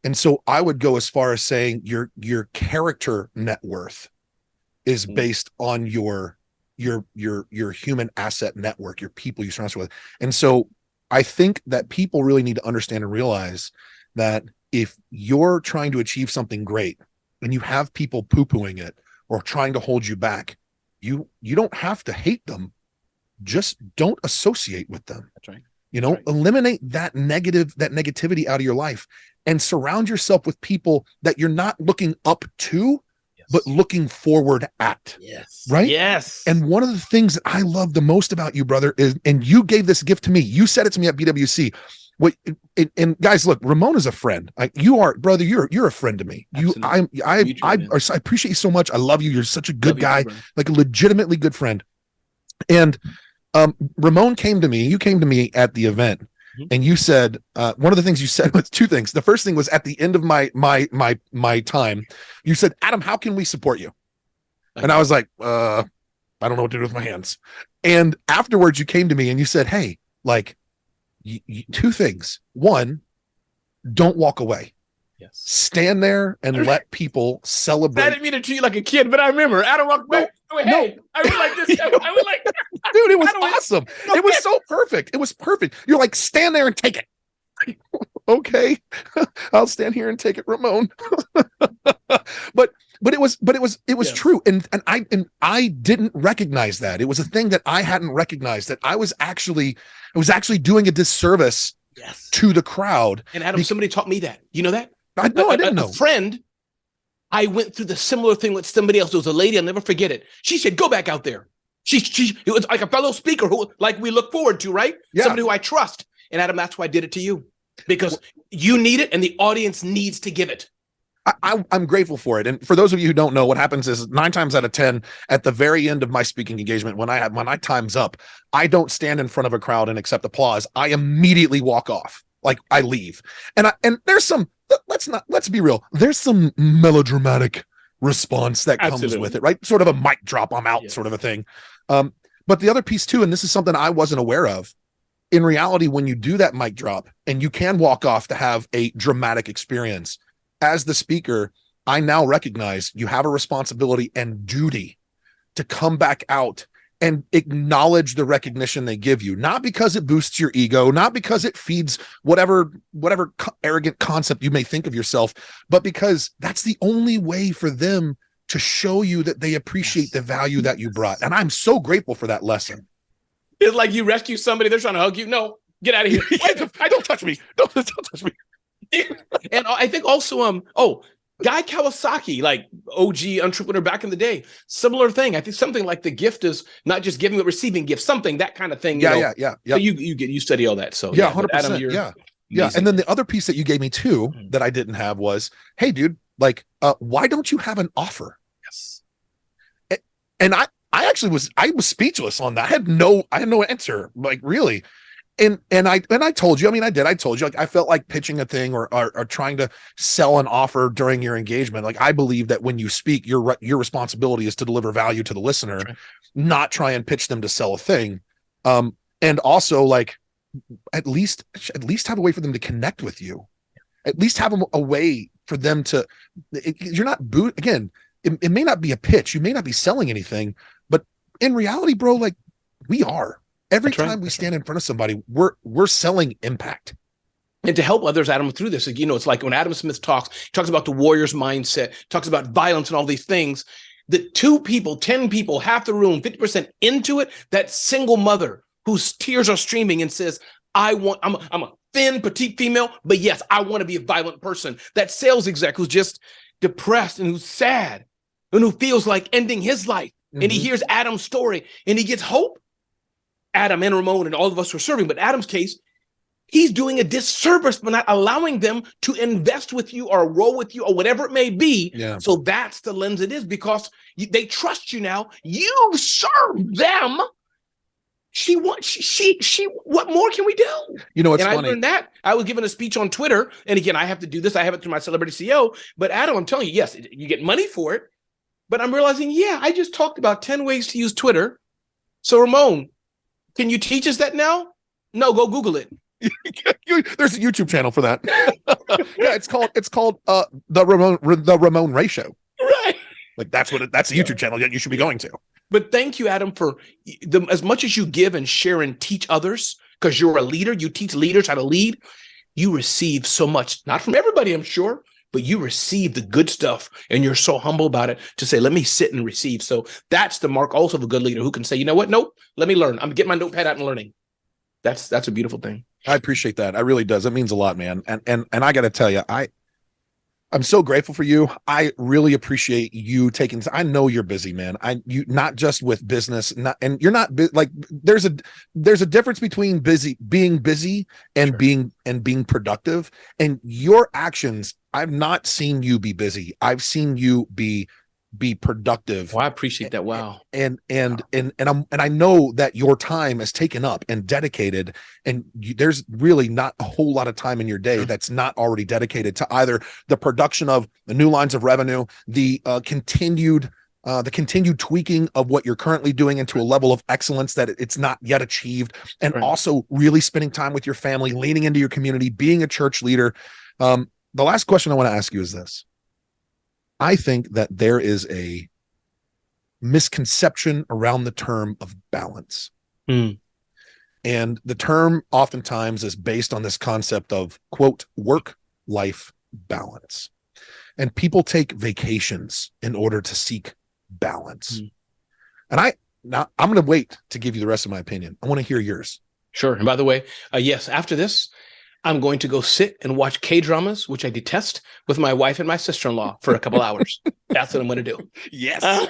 And so I would go as far as saying your character net worth is based on your human asset network, your people you surround yourself with. And so I think that people really need to understand and realize that if you're trying to achieve something great and you have people poo-pooing it, or trying to hold you back, you don't have to hate them. Just don't associate with them. That's right. Eliminate that negativity out of your life and surround yourself with people that you're not looking up to, but looking forward at. Yes. Right? Yes. And one of the things that I love the most about you, brother, is, and you gave this gift to me, you said it to me at BWC. And guys, look, Ramon is a friend. You are, brother. You're a friend to me. I appreciate you so much. I love you. You're such a good guy, like a legitimately good friend. And Ramon came to me. You came to me at the event, and you said one of the things you said was two things. The first thing was at the end of my time, you said, Adam, how can we support you? And I was like, I don't know what to do with my hands. And afterwards, you came to me and you said, hey, like. Two things. One, don't walk away. Yes. Stand there and let people celebrate. I didn't mean to treat you like a kid, but I remember Adam walked back. Hey, I would like this. I would like, dude, it was awesome. It was so perfect. It was perfect. You're like, stand there and take it. Okay, I'll stand here and take it, Ramon. but it was true. And I didn't recognize that. It was a thing that I hadn't recognized, that I was actually doing a disservice to the crowd. And Adam, somebody taught me that. You know that? I didn't know. A friend, I went through the similar thing with somebody else. There was a lady, I'll never forget it. She said, go back out there. It was like a fellow speaker who, like, we look forward to, right? Yeah. Somebody who I trust. And Adam, that's why I did it to you. Because you need it and the audience needs to give it. I'm grateful for it. And for those of you who don't know, what happens is 9 times out of 10, at the very end of my speaking engagement, when I time's up, I don't stand in front of a crowd and accept applause. I immediately walk off. Like, I leave. And there's some, let's be real. There's some melodramatic response that comes with it, right? Sort of a mic drop, I'm out sort of a thing. But the other piece too, and this is something I wasn't aware of, in reality, when you do that mic drop and you can walk off to have a dramatic experience, as the speaker, I now recognize you have a responsibility and duty to come back out and acknowledge the recognition they give you, not because it boosts your ego, not because it feeds whatever arrogant concept you may think of yourself, but because that's the only way for them to show you that they appreciate the value that you brought. And I'm so grateful for that lesson. It's like you rescue somebody, they're trying to hug you. No, get out of here. Don't touch me. Don't touch me. And I think also, Guy Kawasaki, like OG entrepreneur back in the day, similar thing. I think something like the gift is not just giving but receiving gifts, something, that kind of thing. Yeah. So you study all that. So 100%. Adam, yeah. And then the other piece that you gave me too that I didn't have was, hey, dude, like, why don't you have an offer? Yes. And I actually was speechless on that. I had no answer, like, really. And I told you, I told you, like, I felt like pitching a thing or trying to sell an offer during your engagement. Like, I believe that when you speak, your responsibility is to deliver value to the listener, not try and pitch them to sell a thing. And also, like, at least have a way for them to connect with you. At least have a way for them to, you're not again, it may not be a pitch. You may not be selling anything, but in reality, bro, like, we are. Every time we stand in front of somebody, we're selling impact. And to help others, Adam, through this, it's like when Adam Smith talks, he talks about the warrior's mindset, talks about violence and all these things. The 2 people, 10 people, half the room, 50% into it, that single mother whose tears are streaming and says, I'm a thin, petite female, but yes, I want to be a violent person. That sales exec who's just depressed and who's sad and who feels like ending his life. Mm-hmm. And he hears Adam's story and he gets hope. Adam and Ramon and all of us were serving, but Adam's case, he's doing a disservice by not allowing them to invest with you or roll with you or whatever it may be. Yeah. So that's the lens it is, because they trust you now. You serve them. What more can we do? It's funny. I learned that. I was giving a speech on Twitter. And again, I have to do this. I have it through my Celebrity CEO. But Adam, I'm telling you, yes, you get money for it. But I'm realizing, I just talked about 10 ways to use Twitter. So Ramon, can you teach us that now? No, go Google it. There's a YouTube channel for that. Yeah, it's called the Ramon Ray Show. Right. Like, that's a YouTube channel that you should be going to. But thank you, Adam, for as much as you give and share and teach others, because you're a leader, you teach leaders how to lead. You receive so much, not from everybody, I'm sure, but you receive the good stuff, and you're so humble about it to say, let me sit and receive. So that's the mark also of a good leader, who can say, you know what? Nope, let me learn. I'm getting my notepad out and learning. That's a beautiful thing. I appreciate that. I really does. It means a lot, man. And I got to tell you, I'm so grateful for you. I really appreciate you taking. I know you're busy, man. You not just with business, and you're not like there's a difference between being busy and being productive. And your actions, I've not seen you be busy. I've seen you be productive. Well, I appreciate that. Wow. And I know that your time is taken up and dedicated, and there's really not a whole lot of time in your day that's not already dedicated to either the production of the new lines of revenue, the continued tweaking of what you're currently doing into a level of excellence that it's not yet achieved, and also really spending time with your family, leaning into your community, being a church leader. the last question I want to ask you is this. I think that there is a misconception around the term of balance. And the term oftentimes is based on this concept of, quote, work-life balance. And people take vacations in order to seek balance. And I'm going to wait to give you the rest of my opinion. I want to hear yours. Sure. And by the way, yes, after this, I'm going to go sit and watch K-dramas, which I detest, with my wife and my sister-in-law for a couple hours. That's what I'm going to do. Yes.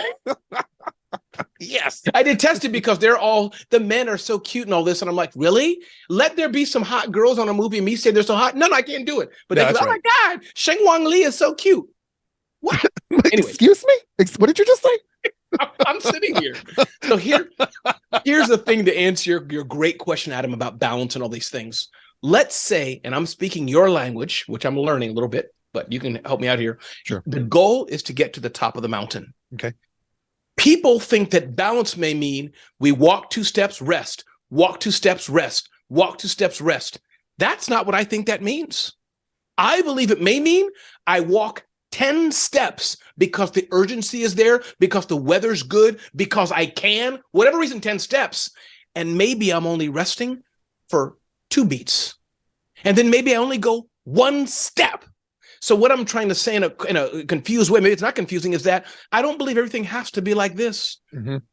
Yes. I detest it because the men are so cute and all this. And I'm like, really? Let there be some hot girls on a movie and me say they're so hot? No, I can't do it. But they go, oh my God, Sheng Wang Li is so cute. What? Anyway. Excuse me? What did you just say? I'm sitting here. So here's the thing to answer your great question, Adam, about balance and all these things. Let's say, and I'm speaking your language, which I'm learning a little bit, but you can help me out here. Sure. The goal is to get to the top of the mountain. Okay. People think that balance may mean we walk 2 steps, rest, walk 2 steps, rest, walk 2 steps, rest. That's not what I think that means. I believe it may mean I walk 10 steps because the urgency is there, because the weather's good, because I can, whatever reason, 10 steps. And maybe I'm only resting for 2 beats. And then maybe I only go 1 step. So what I'm trying to say in a confused way, maybe it's not confusing, is that I don't believe everything has to be like this.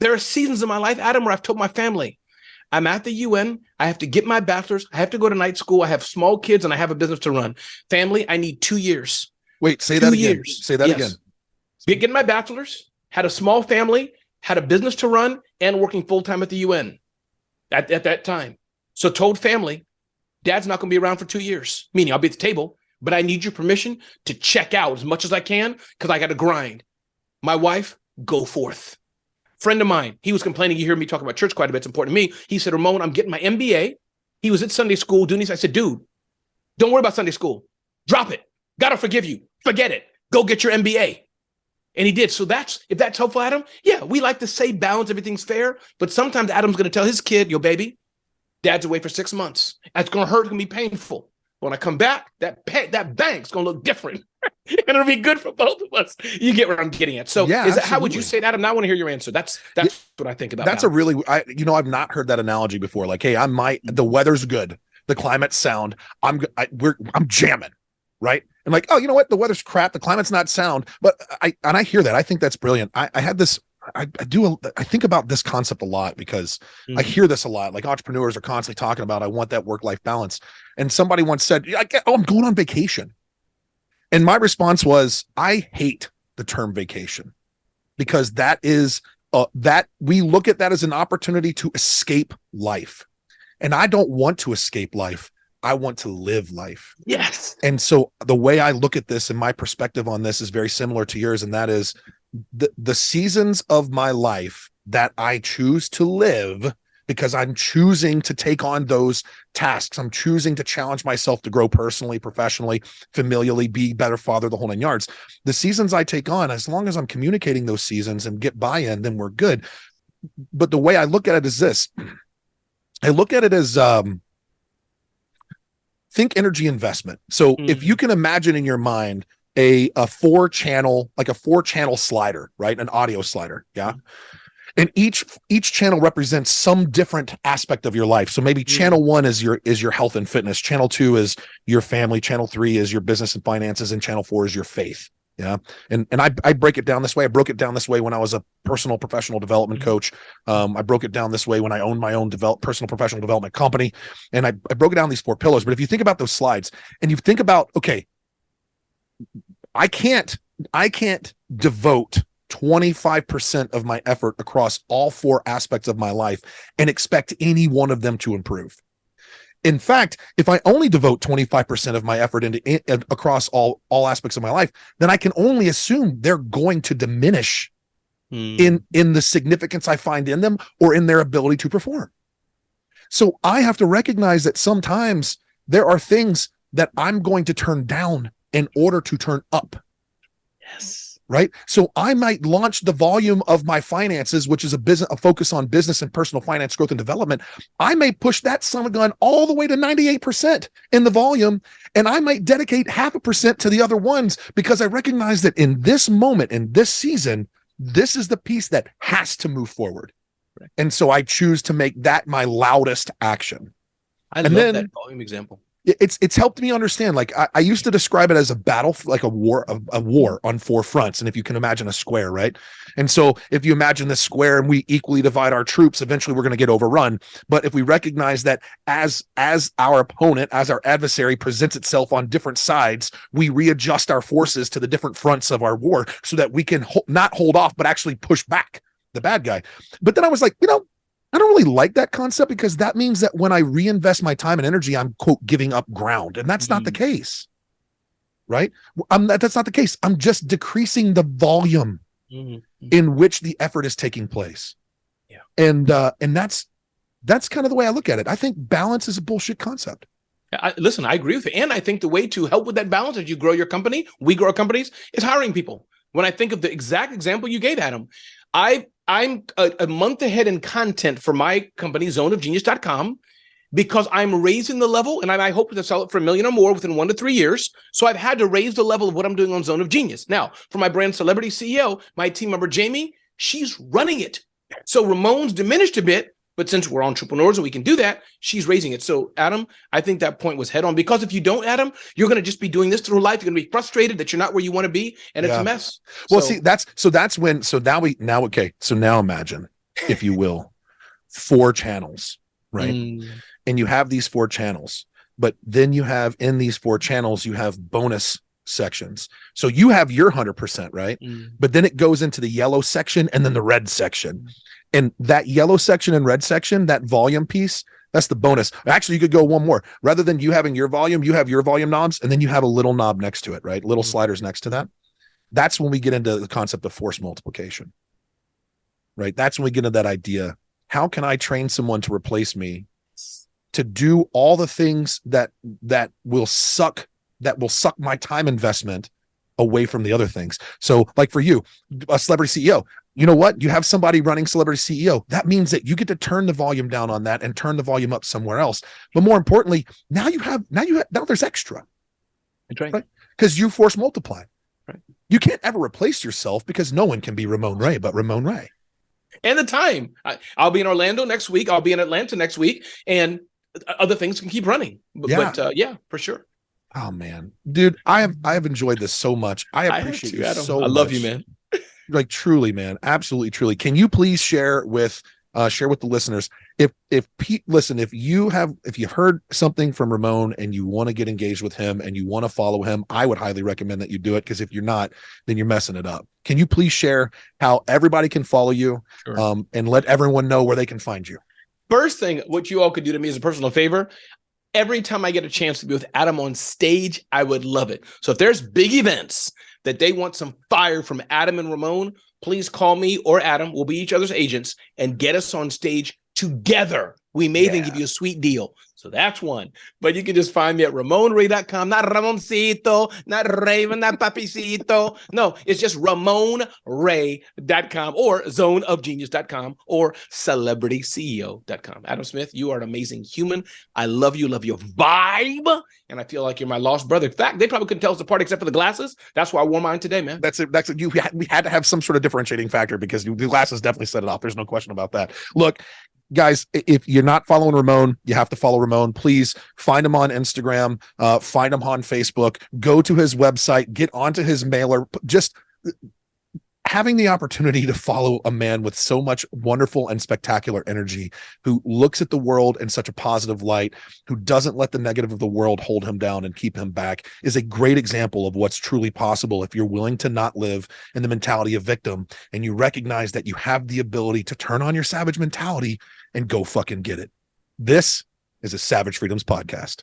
There are seasons in my life, Adam, where I've told my family, I'm at the UN, I have to get my bachelor's, I have to go to night school, I have small kids, and I have a business to run. Family, I need 2 years. Wait, say that again. Say that again. Getting my bachelor's, had a small family, had a business to run, and working full-time at the UN at that time. So told family, Dad's not going to be around for 2 years, meaning I'll be at the table, but I need your permission to check out as much as I can because I got to grind. My wife, go forth. Friend of mine, he was complaining. You hear me talk about church quite a bit. It's important to me. He said, Ramon, I'm getting my MBA. He was at Sunday school doing this. I said, dude, don't worry about Sunday school. Drop it. God will forgive you. Forget it. Go get your MBA. And he did. So if that's helpful, Adam, yeah, we like to say balance, everything's fair. But sometimes Adam's going to tell his kid, yo, baby, Dad's away for 6 months. That's going to hurt. It's going to be painful. When I come back, that bank's going to look different. And it'll be good for both of us. You get where I'm getting at. So yeah, how would you say that? And I want to hear your answer. That's what I think about. That's balance. I've not heard that analogy before. Like, hey, the weather's good. The climate's sound. I'm jamming. Right. And like, oh, you know what? The weather's crap. The climate's not sound. But I hear that. I think that's brilliant. I think about this concept a lot because I hear this a lot. Like entrepreneurs are constantly talking about, I want that work-life balance. And somebody once said, I'm going on vacation. And my response was, I hate the term vacation because that is that we look at that as an opportunity to escape life. And I don't want to escape life. I want to live life. Yes. And so the way I look at this and my perspective on this is very similar to yours. And that is the seasons of my life that I choose to live because I'm choosing to take on those tasks. I'm choosing to challenge myself to grow personally, professionally, familially, be a better father, the whole 9 yards. The seasons I take on, as long as I'm communicating those seasons and get buy-in, then we're good. But the way I look at it is this. I look at it as think energy investment. So if you can imagine in your mind a 4-channel, like a 4-channel slider, right? An audio slider. Yeah. And each channel represents some different aspect of your life. So maybe channel 1 is your health and fitness. Channel 2 is your family. Channel 3 is your business and finances. And channel 4 is your faith. Yeah. And I break it down this way. I broke it down this way when I was a personal professional development coach. I broke it down this way when I owned my own personal professional development company. And I broke it down these 4 pillars. But if you think about those slides and you think about, okay, I can't devote 25% of my effort across all 4 aspects of my life and expect any one of them to improve. In fact, if I only devote 25% of my effort across all aspects of my life, then I can only assume they're going to diminish in the significance I find in them or in their ability to perform. So I have to recognize that sometimes there are things that I'm going to turn down in order to turn up. Yes. right? So I might launch the volume of my finances, which is a focus on business and personal finance growth and development. I may push that son of a gun all the way to 98% in the volume, and I might dedicate 0.5% to the other ones because I recognize that in this moment, in this season, this is the piece that has to move forward. Right. And so I choose to make that my loudest action. I love that volume example. It's helped me understand. Like I used to describe it as a battle, like a war on 4 fronts. And if you can imagine a square, right? And so if you imagine this square and we equally divide our troops, eventually we're going to get overrun. But if we recognize that as our opponent, as our adversary presents itself on different sides, we readjust our forces to the different fronts of our war so that we can not hold off, but actually push back the bad guy. But then I was like, I don't really like that concept because that means that when I reinvest my time and energy, I'm quote giving up ground, and that's not the case, right? That's not the case. I'm just decreasing the volume in which the effort is taking place. Yeah, and that's kind of the way I look at it. I think balance is a bullshit concept. Listen, I agree with you, and I think the way to help with that balance as you grow your company, we grow our companies, is hiring people. When I think of the exact example you gave, Adam, I'm a month ahead in content for my company, zoneofgenius.com, because I'm raising the level, and I hope to sell it for $1 million or more within 1 to 3 years. So I've had to raise the level of what I'm doing on Zone of Genius. Now, for my brand Celebrity CEO, my team member, Jamie, she's running it. So Ramon's diminished a bit, but since we're entrepreneurs and we can do that, she's raising it. So Adam, I think that point was head on, because if you don't, Adam, you're going to just be doing this through life. You're going to be frustrated that you're not where you want to be, and it's a mess. Well, see, now imagine, if you will, 4 channels, right? And you have these 4 channels, but then you have in these 4 channels, you have bonus sections. So you have your 100%, right? But then it goes into the yellow section and then the red section. And that yellow section and red section, that volume piece, that's the bonus. Actually, you could go one more. Rather than you having your volume, you have your volume knobs, and then you have a little knob next to it, right? Little sliders next to that. That's when we get into the concept of force multiplication, right? That's when we get into that idea. How can I train someone to replace me to do all the things that will suck my time investment away from the other things? So like for you, a celebrity CEO, you know what? You have somebody running Celebrity CEO. That means that you get to turn the volume down on that and turn the volume up somewhere else. But more importantly, now there's extra. That's right. Because you force multiply. Right. You can't ever replace yourself because no one can be Ramon Ray but Ramon Ray. And the time. I'll be in Orlando next week. I'll be in Atlanta next week. And other things can keep running. But yeah, for sure. Oh, man. Dude, I have enjoyed this so much. I appreciate you so much. I love you, man. Like truly, man, absolutely, truly. Can you please share with the listeners, if you've heard something from Ramon and you want to get engaged with him and you want to follow him, I would highly recommend that you do it, because if you're not, then you're messing it up. Can you please share how everybody can follow you? Sure. And let everyone know where they can find you? First thing, what you all could do to me as a personal favor, every time I get a chance to be with Adam on stage, I would love it. So if there's big events that they want some fire from Adam and Ramon, please call me or Adam. We'll be each other's agents and get us on stage together. We may even give you a sweet deal. So that's one. But you can just find me at RamonRay.com. Not Ramoncito, not Raven, not Papicito. No, it's just RamonRay.com or ZoneOfGenius.com or CelebrityCEO.com. Adam Smith, you are an amazing human. I love you, love your vibe. And I feel like you're my lost brother. In fact, they probably couldn't tell us apart except for the glasses. That's why I wore mine today, man. That's it. We had to have some sort of differentiating factor because the glasses definitely set it off. There's no question about that. Look, guys, if you're not following Ramon, you have to follow Ramon. Please find him on Instagram, find him on Facebook, go to his website, get onto his mailer. Just having the opportunity to follow a man with so much wonderful and spectacular energy, who looks at the world in such a positive light, who doesn't let the negative of the world hold him down and keep him back, is a great example of what's truly possible if you're willing to not live in the mentality of victim and you recognize that you have the ability to turn on your savage mentality and go fucking get it. This is a Savage Freedoms podcast.